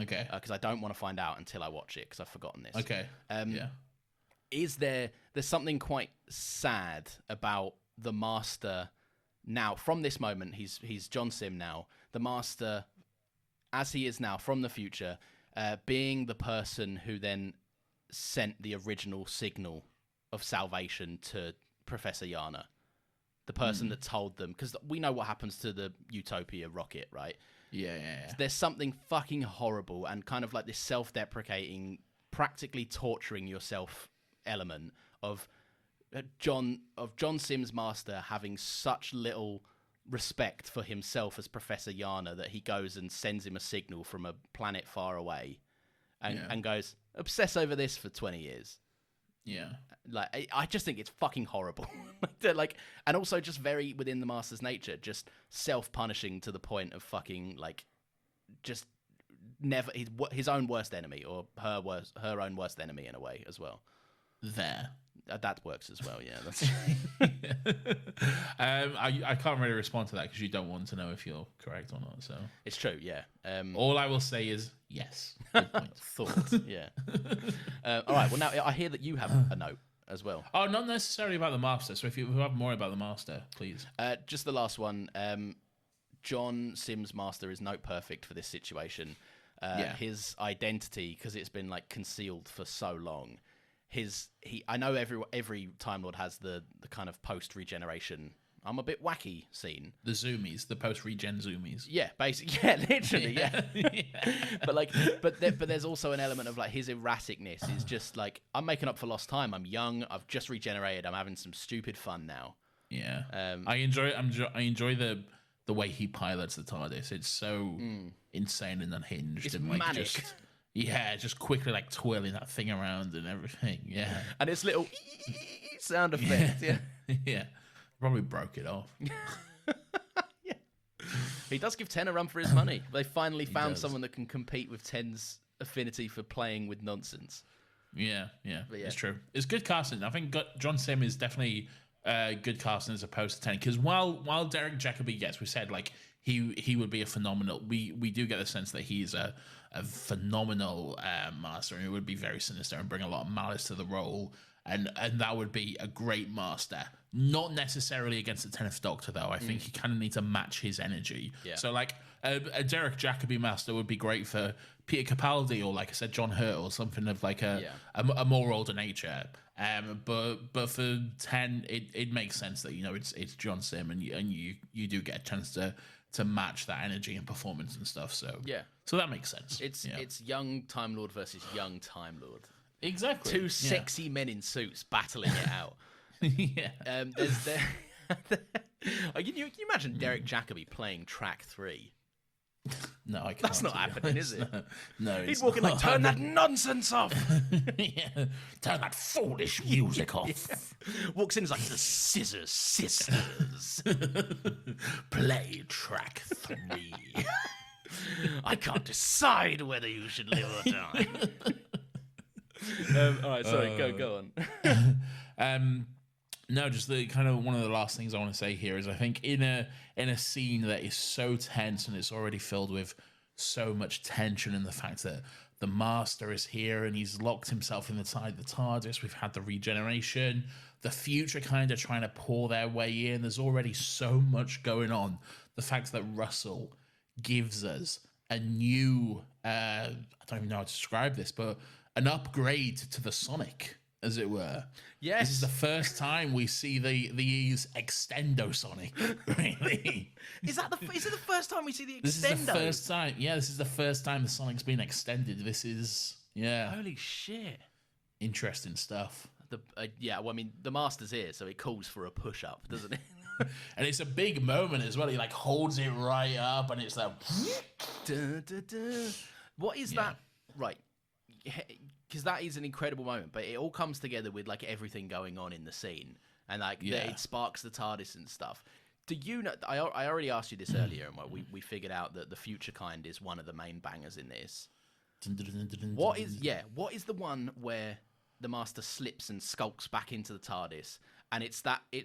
Okay. Because I don't want to find out until I watch it because I've forgotten this. Okay. Yeah. There's something quite sad about the Master now. From this moment, he's John Sim now. The Master, as he is now from the future, being the person who then sent the original signal of salvation to Professor Yana, the person that told them, because we know what happens to the Utopia rocket, right? Yeah. There's something fucking horrible and kind of like this self-deprecating, practically torturing yourself element of John Sim's Master having such little respect for himself as Professor Yana that he goes and sends him a signal from a planet far away and goes, obsess over this for 20 years. Yeah. Like, I just think it's fucking horrible. Like, and also just very within the Master's nature, just self-punishing to the point of fucking like, just never his own worst enemy or her own worst enemy in a way as well. There. That works as well. Yeah. That's... I can't really respond to that because you don't want to know if you're correct or not. So it's true. Yeah. All I will say is yes. Good point. Thought. Yeah. All right. Well, now I hear that you have a note as well. Oh, not necessarily about the Master. So if you have more about the Master, please. Just the last one. John Sim's Master is note perfect for this situation. His identity, because it's been like concealed for so long. I know every Time Lord has the kind of post regeneration. I'm a bit wacky scene. The zoomies, the post regen zoomies. Yeah, basically. Yeah, literally. Yeah. But there's also an element of like his erraticness is just like, I'm making up for lost time. I'm young. I've just regenerated. I'm having some stupid fun now. Yeah. I enjoy the way he pilots the TARDIS. It's so insane and unhinged. It's and like manic. Just quickly like twirling that thing around and everything. Yeah. And it's little sound effects. Yeah. Yeah. Probably broke it off. Yeah. He does give 10 a run for his money. They finally found someone that can compete with 10's affinity for playing with nonsense. Yeah, it's true. It's good casting. I think John Sim is definitely good casting as opposed to 10. Because while Derek Jacobi gets, we said like he would be a phenomenal. We do get the sense that he's a phenomenal master, and he would be very sinister and bring a lot of malice to the role. And that would be a great master. Not necessarily against the 10th Doctor, though. I think you kind of need to match his energy. Yeah. So, like, a Derek Jacobi master would be great for Peter Capaldi or, like I said, John Hurt or something of, like, a more older nature. But for 10, it makes sense that, you know, it's John Sim, and you do get a chance to match that energy and performance and stuff. So so that makes sense. It's young Time Lord versus young Time Lord. Exactly. Two sexy men in suits battling it out. Can you imagine Derek Jacobi playing track 3? No, I can't. That's not happening, is it? No, he's walking like, turn that nonsense off. Turn that foolish music off. Walks in, he's like, the Scissor Sisters. Play track 3. I can't decide whether you should live or die. All right, sorry, go on. No, just the kind of one of the last things I want to say here is I think in a scene that is so tense and it's already filled with so much tension, and the fact that the Master is here and he's locked himself inside the TARDIS. We've had the regeneration, the future kind of trying to pour their way in. There's already so much going on. The fact that Russell gives us a new, I don't even know how to describe this, but an upgrade to the Sonic, as it were. Yes. This is the first time we see these Extendo Sonic, really. Is it the first time we see the Extendo? This is the first time. Yeah, this is the first time the Sonic's been extended. This is, Holy shit. Interesting stuff. Well, I mean, the Master's here, so it calls for a push-up, doesn't it? And it's a big moment as well. He, like, holds it right up, and it's like... What is that? Right. Because that is an incredible moment, but it all comes together with like everything going on in the scene, and like it sparks the TARDIS and stuff. Do you know? I already asked you this earlier, and we figured out that the Future Kind is one of the main bangers in this. What is the one where the Master slips and skulks back into the TARDIS, and it's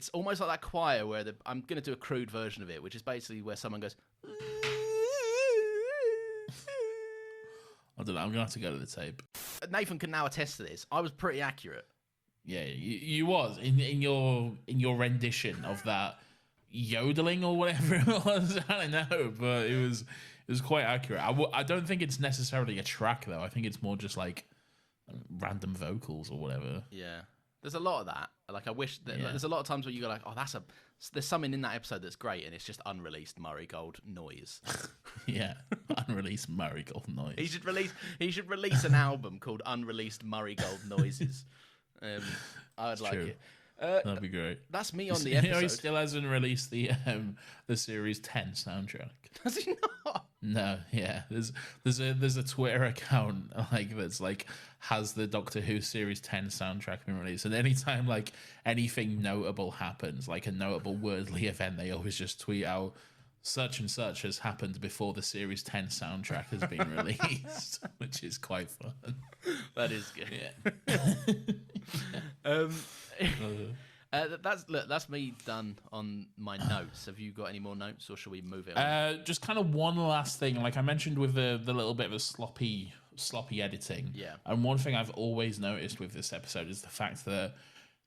almost like that choir where I'm going to do a crude version of it, which is basically where someone goes. I don't know. I'm gonna have to go to the tape. Nathan can now attest to this. I was pretty accurate. Yeah, you was in your rendition of that yodeling or whatever it was. I don't know, but it was quite accurate. I don't think it's necessarily a track though. I think it's more just like random vocals or whatever. Yeah, there's a lot of that. Like I wish there's a lot of times where you go like, oh, there's something in that episode that's great, and it's just unreleased Murray Gold noise. Yeah, unreleased Murray Gold noise. He should release an album called Unreleased Murray Gold Noises. I'd like it. That'd be great. That's me on the episode. You know, he still hasn't released the Series 10 soundtrack. Has he not? No, yeah. There's a Twitter account that's has the Doctor Who Series 10 soundtrack been released, and anytime like anything notable happens, like a notable wordly event, they always just tweet out such and such has happened before the Series 10 soundtrack has been released, which is quite fun. That is good. Yeah. That's me done on my notes. Have you got any more notes, or shall we move it on? Just kind of one last thing, like I mentioned with the little bit of a sloppy editing. Yeah. And one thing I've always noticed with this episode is the fact that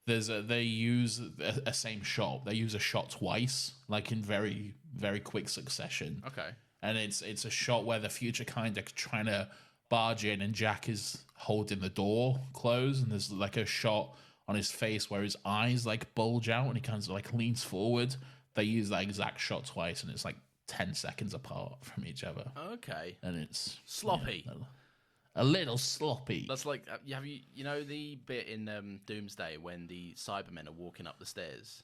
they use a same shot. They use a shot twice, like in very, very quick succession. Okay. And it's a shot where the Future kind of trying to barge in, and Jack is holding the door closed, and there's like a shot on his face where his eyes like bulge out, and he kind of like leans forward. They use that exact shot twice, and it's like 10 seconds apart from each other. Okay. And it's sloppy. Yeah, a little sloppy. That's like, have you know the bit in Doomsday when the Cybermen are walking up the stairs?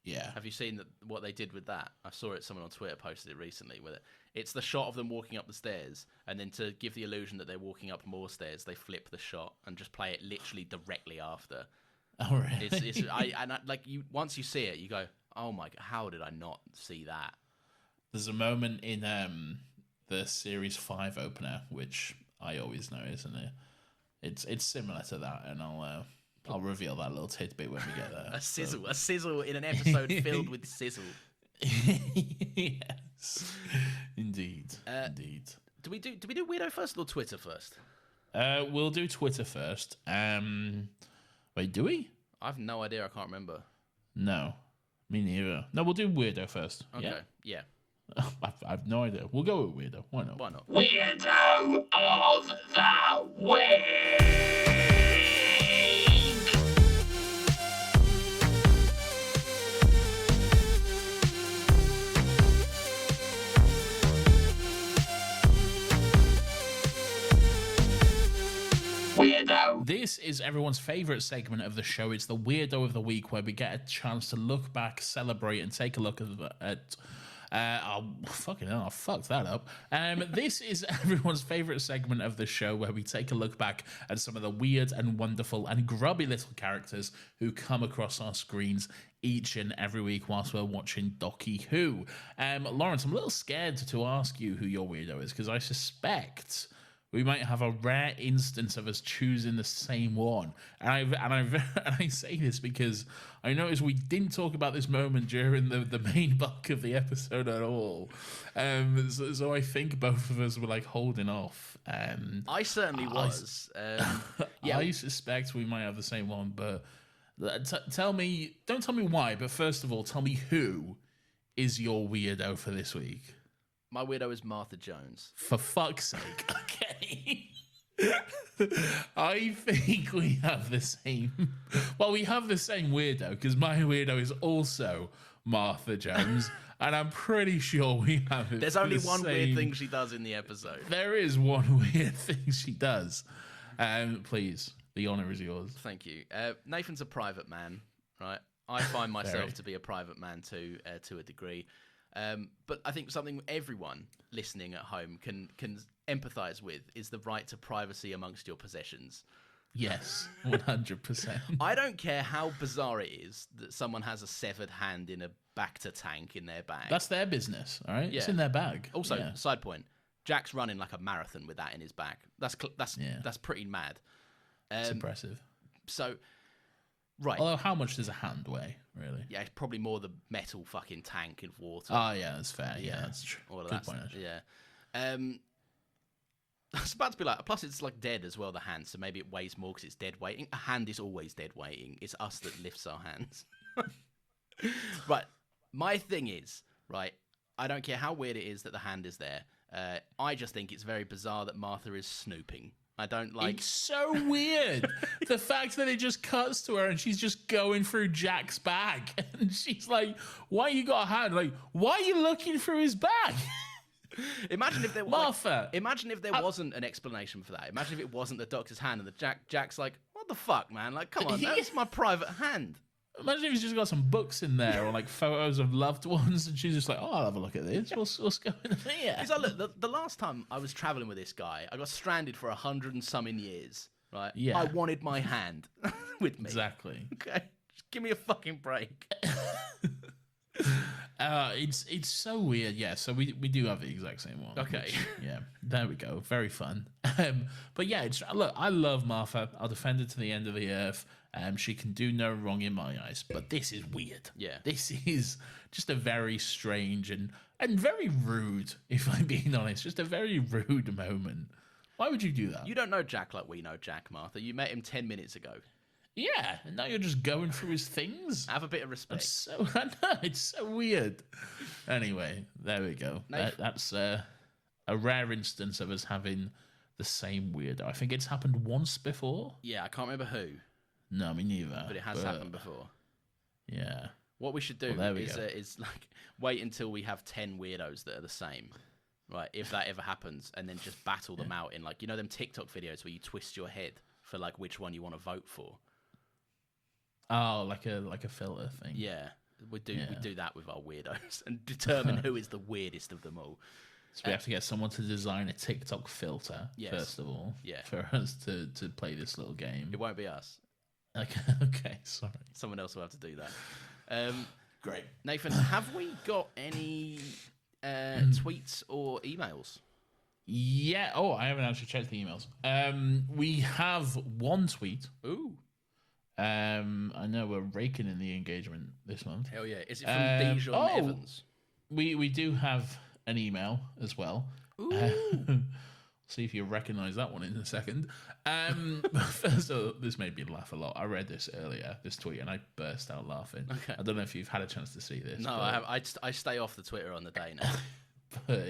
Yeah. Have you seen what they did with that? I saw it. Someone on Twitter posted it recently. With it's the shot of them walking up the stairs, and then to give the illusion that they're walking up more stairs, they flip the shot and just play it literally directly after. Oh, really? Once you see it, you go, oh my god, how did I not see that? There's a moment in the Series 5 opener which I always notice, and it's similar to that, and I'll reveal that little tidbit when we get there. A sizzle in an episode filled with sizzle. Yes, indeed. Do we do Weirdo first or Twitter first? We'll do Twitter first. Wait, do we? I have no idea. I can't remember. No, me neither. No, we'll do weirdo first. Okay, yeah. I've no idea. We'll go with weirdo. Why not? Why not? Weirdo of the week. Weirdo. This is everyone's favorite segment of the show. It's the Weirdo of the Week, where we get a chance to look back, celebrate, and take a look at oh, fucking hell, I fucked that up. This is everyone's favourite segment of the show, where we take a look back at some of the weird and wonderful and grubby little characters who come across our screens each and every week whilst we're watching Docky Who. Lawrence, I'm a little scared to ask you who your weirdo is, because I suspect we might have a rare instance of us choosing the same one. And I say this because I noticed we didn't talk about this moment during the main bulk of the episode at all. So I think both of us were like holding off. I certainly was. Yeah. I suspect we might have the same one, but don't tell me why, but first of all, tell me who is your weirdo for this week. My weirdo is Martha Jones. For fuck's sake. Okay. I think we have the same. Well, we have the same weirdo, because my weirdo is also Martha Jones, and I'm pretty sure we have it. There's only one weird thing she does in the episode. There is one weird thing she does. Please, the honour is yours. Thank you. Nathan's a private man, right? I find myself to be a private man too, to a degree. But I think something everyone listening at home can empathise with is the right to privacy amongst your possessions. Yes, 100%. I don't care how bizarre it is that someone has a severed hand in a Bacta tank in their bag. That's their business, all right? Yeah. It's in their bag. Also, side point, Jack's running like a marathon with that in his bag. That's pretty mad. It's impressive. So, right. Although, how much does a hand weigh, really? Yeah, it's probably more the metal fucking tank of water. Oh, yeah, that's fair. Yeah, that's true. All of Good that point, stuff. Yeah. I was about to be like, plus it's like dead as well, the hand, so maybe it weighs more because it's dead weighting. A hand is always dead weighting. It's us that lifts our hands. Right. My thing is, right, I don't care how weird it is that the hand is there. I just think it's very bizarre that Martha is snooping. I don't like... It's so weird. The fact that it just cuts to her and she's just going through Jack's bag. And she's like, why you got a hand? Like, why are you looking through his bag? Imagine if there Martha. Imagine if there wasn't an explanation for that. Imagine if it wasn't the doctor's hand and the Jack's like, what the fuck, man? Like, come on, that's my private hand. Imagine if he's just got some books in there or like photos of loved ones, and she's just like, "Oh, I'll have a look at this. What's going on here?" He's like, look, the last time I was traveling with this guy, I got stranded for 100 and some years. Right? Yeah. I wanted my hand with me. Exactly. Okay, just give me a fucking break. It's so weird. Yeah. So we do have the exact same one. Okay. Which, yeah. There we go. Very fun. But yeah, look, I love Martha. I'll defend her to the end of the earth. She can do no wrong in my eyes, but this is weird. Yeah. This is just a very strange and very rude, if I'm being honest. Just a very rude moment. Why would you do that? You don't know Jack like we know Jack, Martha. You met him 10 minutes ago. Yeah, and now you're just going through his things. Have a bit of respect. I know, it's so weird. Anyway, there we go. That's a rare instance of us having the same weirdo. I think it's happened once before. Yeah, I can't remember who. No, me neither. But it has happened before. Yeah. What we should do is like wait until we have 10 weirdos that are the same, right? If that ever happens, and then just battle them out in like, you know, them TikTok videos where you twist your head for like which one you want to vote for. Oh, like a filter thing. Yeah, we do that with our weirdos and determine who is the weirdest of them all. So we have to get someone to design a TikTok filter first of all, for us to play this little game. It won't be us. Okay, sorry. Someone else will have to do that. Great. Nathan, have we got any tweets or emails? Yeah. Oh, I haven't actually checked the emails. We have one tweet. Ooh. I know we're raking in the engagement this month. Hell yeah. Is it from Dijon Evans? We do have an email as well. Ooh. See if you recognise that one in a second. So this made me laugh a lot. I read this earlier, this tweet, and I burst out laughing. Okay. I don't know if you've had a chance to see this. No, I have. I stay off the Twitter on the day now. But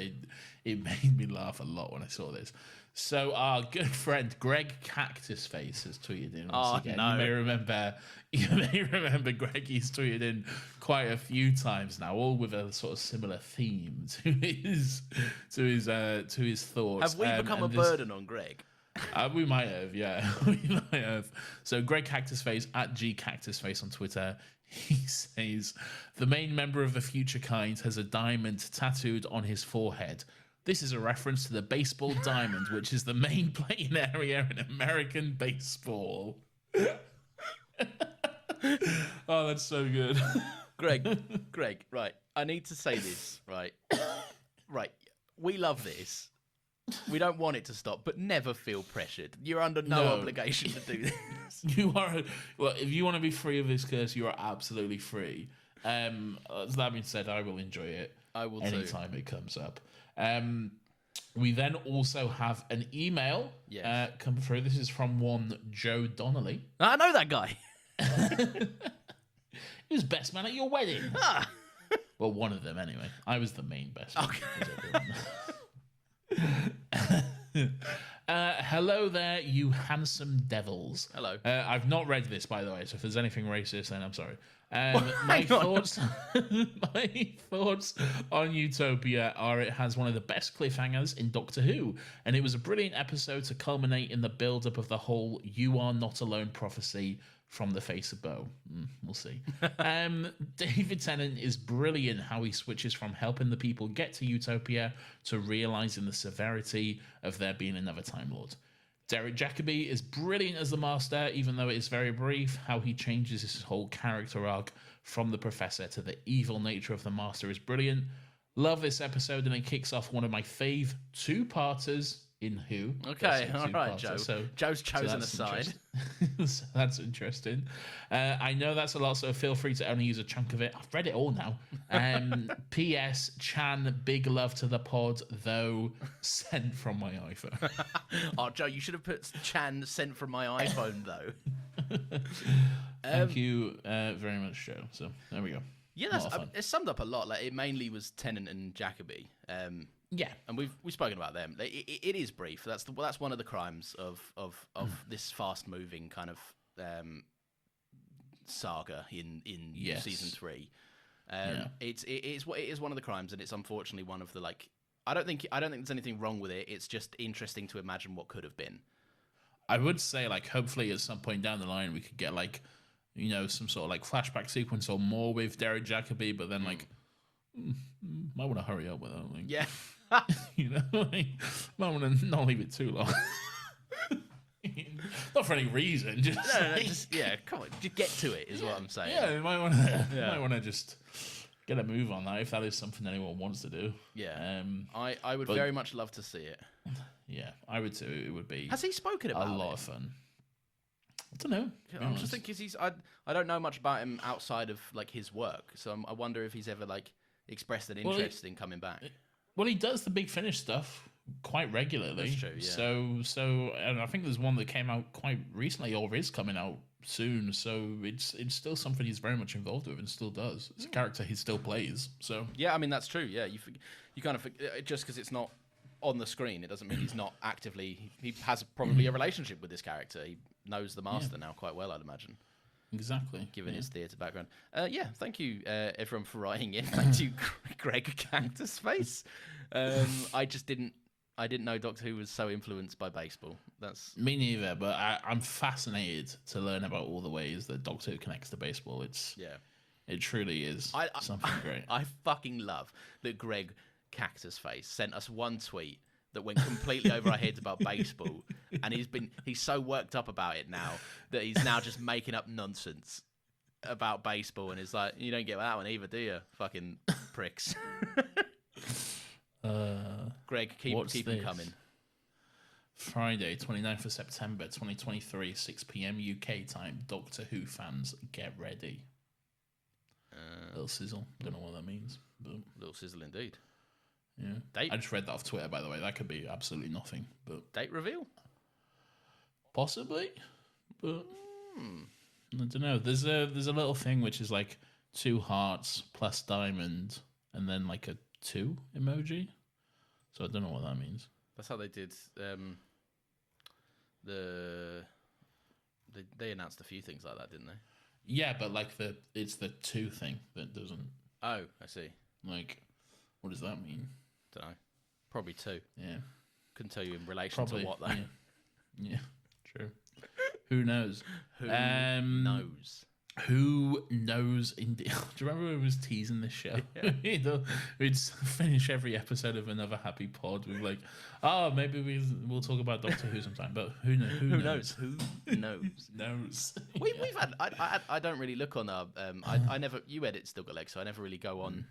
it made me laugh a lot when I saw this. So our good friend Greg Cactus Face has tweeted in once again. No. You may remember Greg. He's tweeted in quite a few times now, all with a sort of similar theme to his thoughts. Have we become a burden on Greg? We might have, yeah. We might have. So Greg Cactus Face at G Cactus Face on Twitter. He says the main member of the future kind has a diamond tattooed on his forehead. This is a reference to the baseball diamond, which is the main playing area in American baseball. Oh, that's so good. Greg, right. I need to say this, right? Right. We love this. We don't want it to stop, but never feel pressured. You're under no obligation to do this. You are. Well, if you want to be free of this curse, you are absolutely free. That being said, I will enjoy it. I will anytime it comes up. We then also have an email come through. This is from one Joe Donnelly. I know that guy. He was best man at your wedding. Well, one of them anyway. I was the main best man. Okay. Hello there, you handsome devils. Hello. I've not read this, by the way, so if there's anything racist, then I'm sorry. My thoughts on Utopia are it has one of the best cliffhangers in Doctor Who, and it was a brilliant episode to culminate in the build-up of the whole "You Are Not Alone" prophecy from the face of Bo. We'll see. David Tennant is brilliant how he switches from helping the people get to Utopia to realising the severity of there being another Time Lord. Derek Jacobi is brilliant as the Master, even though it is very brief. How he changes his whole character arc from the Professor to the evil nature of the Master is brilliant. Love this episode, and it kicks off one of my fave two-parters in Who. Okay, all right, Joe. So, Joe's chosen a side. So that's interesting. I know that's a lot, so feel free to only use a chunk of it. I've read it all now. P.S. Chan, big love to the pod, though sent from my iPhone. Oh, Joe, you should have put Chan sent from my iPhone, though. Thank you very much, Joe. So there we go. Yeah, it summed up a lot. Like, it mainly was Tennant and Jacobi. Yeah, and we've spoken about them. It is brief. That's one of the crimes of this fast moving kind of saga in season 3. It is one of the crimes, and it's unfortunately one of the I don't think there's anything wrong with it. It's just interesting to imagine what could have been. I would say hopefully at some point down the line we could get some sort of flashback sequence or more with Derek Jacobi, but then might want to hurry up with that. Yeah. Might want to not leave it too long. Not for any reason, just come on, just get to it is what I'm saying. Yeah, you might want to just get a move on that if that is something anyone wants to do. Yeah, I would very much love to see it. Yeah, I would too. It would be. Has he spoken about a lot of fun? I don't know. I'm just thinking I don't know much about him outside of his work, so I wonder if he's ever expressed an interest in coming back. Well, he does the Big Finish stuff quite regularly. That's true, yeah. So, and I think there's one that came out quite recently, or is coming out soon. So it's still something he's very much involved with, and still does. It's a character he still plays. So yeah, I mean that's true. Yeah, you kind of just because it's not on the screen, it doesn't mean he's not actively. He has probably a relationship with this character. He knows the Master now quite well, I'd imagine. Exactly. Given his theatre background. Thank you, everyone, for writing in. Thank you, Greg Cactus Face. I didn't know Doctor Who was so influenced by baseball. That's me neither, but I'm fascinated to learn about all the ways that Doctor Who connects to baseball. It truly is something great. I fucking love that Greg Cactus Face sent us one tweet that went completely over our heads about baseball, and he's so worked up about it now that he's now just making up nonsense about baseball, and it's like, you don't get that one either, do you? Fucking pricks. Greg, keep them coming. Friday, 29th of September 2023, 6 p.m. UK time. Doctor Who fans, get ready. Little sizzle. Don't know what that means. But little sizzle indeed. Yeah. Date? I just read that off Twitter, by the way. That could be absolutely nothing, but Date reveal? possibly. But I don't know. There's a little thing which is like 2 hearts plus diamond, and then like a 2 emoji. So I don't know what that means. That's how they did. They announced a few things like that, didn't they? Yeah, but like it's the 2 thing that doesn't. Oh, I see. Like, what does that mean? Don't know. Probably 2. Yeah. Couldn't tell you in relation to what though. Yeah, true. Who knows? Who knows? Who knows? Indeed. Do you remember when we was teasing this show? Yeah. We'd finish every episode of Another Happy Pod with like, oh, maybe we'll talk about Doctor Who sometime. But who knows? Who knows? Who knows? knows? We've had. I don't really look on our. I never. You edit Still Got Legs, so I never really go on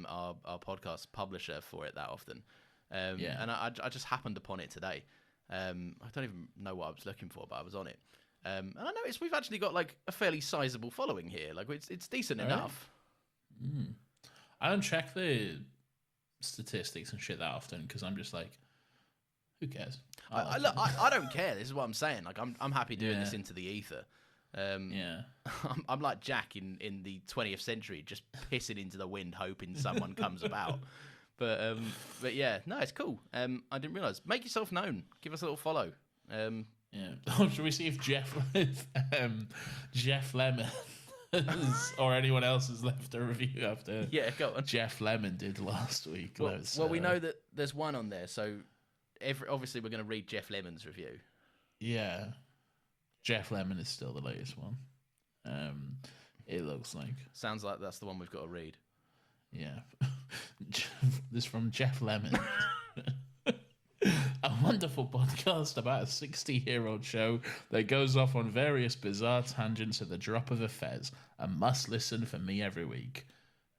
our podcast publisher for it that often. And I just happened upon it today. I don't even know what I was looking for, but I was on it. And I noticed we've actually got like a fairly sizable following here. Like it's decent enough. I don't check the statistics and shit that often because I'm just like, who cares? I don't care. This is what I'm saying. Like I'm happy doing this into the ether. I'm like Jack in the 20th century, just pissing into the wind, hoping someone comes about. But yeah, no, it's cool. I didn't realise. Make yourself known. Give us a little follow. Should we see if Jeff Lemon or anyone else has left a review after go on. Jeff Lemon did last week? Well, we know that there's one on there, so obviously we're going to read Jeff Lemon's review. Yeah. Jeff Lemon is still the latest one. It looks like. Sounds like that's the one we've got to read. Yeah. This from Jeff Lemon. A wonderful podcast about a 60-year-old show that goes off on various bizarre tangents at the drop of a fez. A must listen for me every week.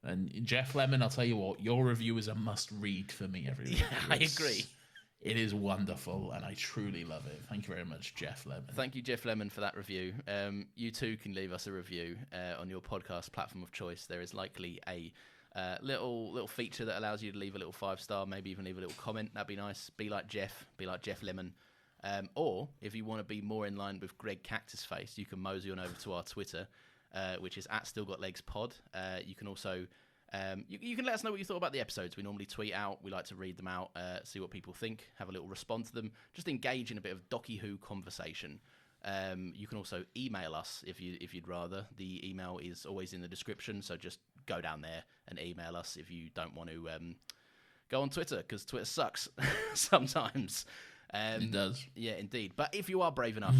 And Jeff Lemon, I'll tell you what, your review is a must read for me every week. Yeah, I agree. It is wonderful, and I truly love it. Thank you very much, Jeff Lemon. Thank you, Jeff Lemon, for that review. You too can leave us a review on your podcast platform of choice. There is likely a little feature that allows you to leave a little 5-star, maybe even leave a little comment. That'd be nice. Be like Jeff Lemon. Or if you want to be more in line with Greg Cactus Face, you can mosey on over to our Twitter, which is @StillGotLegsPod. You can also you can let us know what you thought about the episodes. We normally tweet out. We like to read them out, see what people think, have a little response to them, just engage in a bit of Docky Who conversation. You can also email us if you'd rather. The email is always in the description, so just go down there and email us if you don't want to go on Twitter, because Twitter sucks sometimes. It does. Yeah, indeed. But if you are brave enough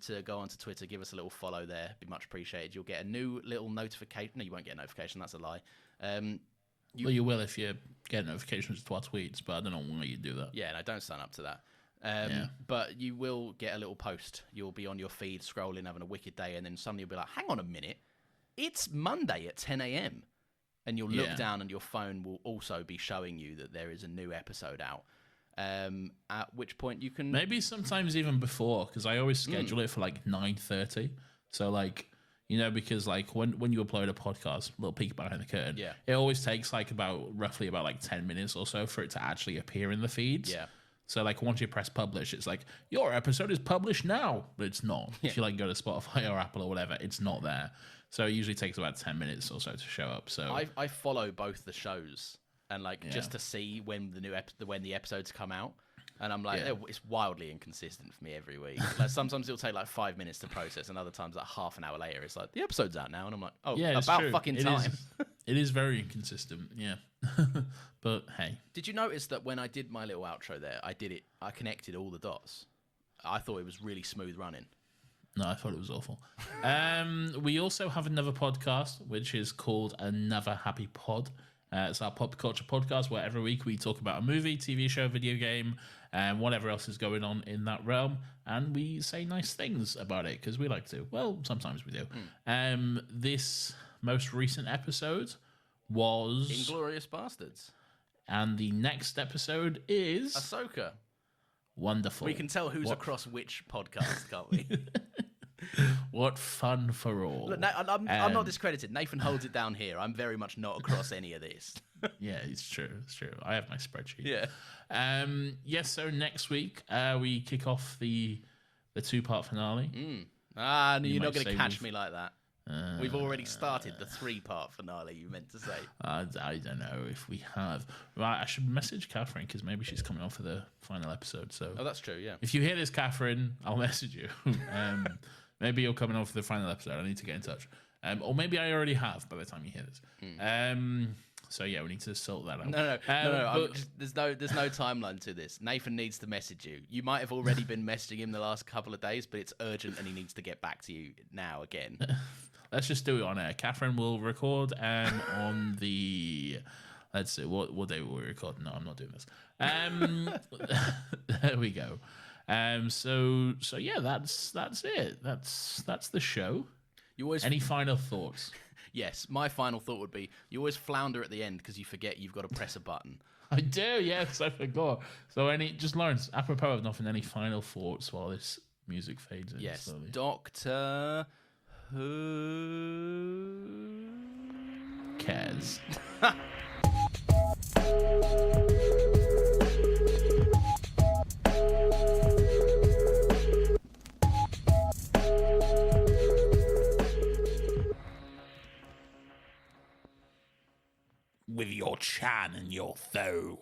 to go onto Twitter, give us a little follow there. Be much appreciated. You'll get a new little notification. No, you won't get a notification. That's a lie. You will if you get notifications to our tweets, but I don't know why you do that. Yeah, no, don't sign up to that. But you will get a little post. You'll be on your feed scrolling, having a wicked day, and then suddenly you'll be like, hang on a minute. It's Monday at 10 a.m. And you'll look down and your phone will also be showing you that there is a new episode out. At which point you can... Maybe sometimes even before, because I always schedule it for like 9:30. So like, you know, because like when you upload a podcast, little peek behind the curtain, it always takes like roughly about 10 minutes or so for it to actually appear in the feeds. Yeah. So like once you press publish, it's like, your episode is published now, but it's not. If you go to Spotify or Apple or whatever, it's not there. So it usually takes about 10 minutes or so to show up. So I follow both the shows and just to see when when the episodes come out. And I'm like, it's wildly inconsistent for me every week. Like sometimes it'll take 5 minutes to process, and other times half an hour later, it's like the episode's out now, and I'm like, oh, yeah, about true. Fucking time. It is very inconsistent, yeah. But hey, did you notice that when I did my little outro there, I connected all the dots. I thought it was really smooth running. No, I thought it was awful. We also have another podcast which is called Another Happy Pod. It's our pop culture podcast where every week we talk about a movie, TV show, video game, and whatever else is going on in that realm, and we say nice things about it because we like to. Well, sometimes we do. This most recent episode was Inglourious Bastards, and the next episode is Ahsoka. Wonderful. We can tell who's across which podcast, can't we? What fun for all. Look, I'm not discredited. Nathan holds it down here. I'm very much not across any of this. Yeah, it's true. It's true. I have my spreadsheet. Yeah. Yes. So next week we kick off the 2-part finale. No, you're not might going to say catch me like that. We've already started the 3-part finale. You meant to say. I don't know if we have. Right, I should message Catherine because maybe she's coming on for the final episode. So. Oh, that's true. Yeah. If you hear this, Catherine, I'll message you. Maybe you're coming on for the final episode. I need to get in touch. Or maybe I already have by the time you hear this. So yeah, we need to sort that out. No. There's no timeline to this. Nathan needs to message you. You might have already been messaging him the last couple of days, but it's urgent and he needs to get back to you now again. Let's just do it on air. Catherine will record on the. Let's see what day will we record. No, I'm not doing this. There we go. So yeah, that's it. That's the show. Any final thoughts? Yes, my final thought would be you always flounder at the end because you forget you've got to press a button. I do, yes, I forgot. So Lawrence, apropos of nothing, any final thoughts while this music fades in? Yes, slowly? Doctor Keyz. With your chan and your tho.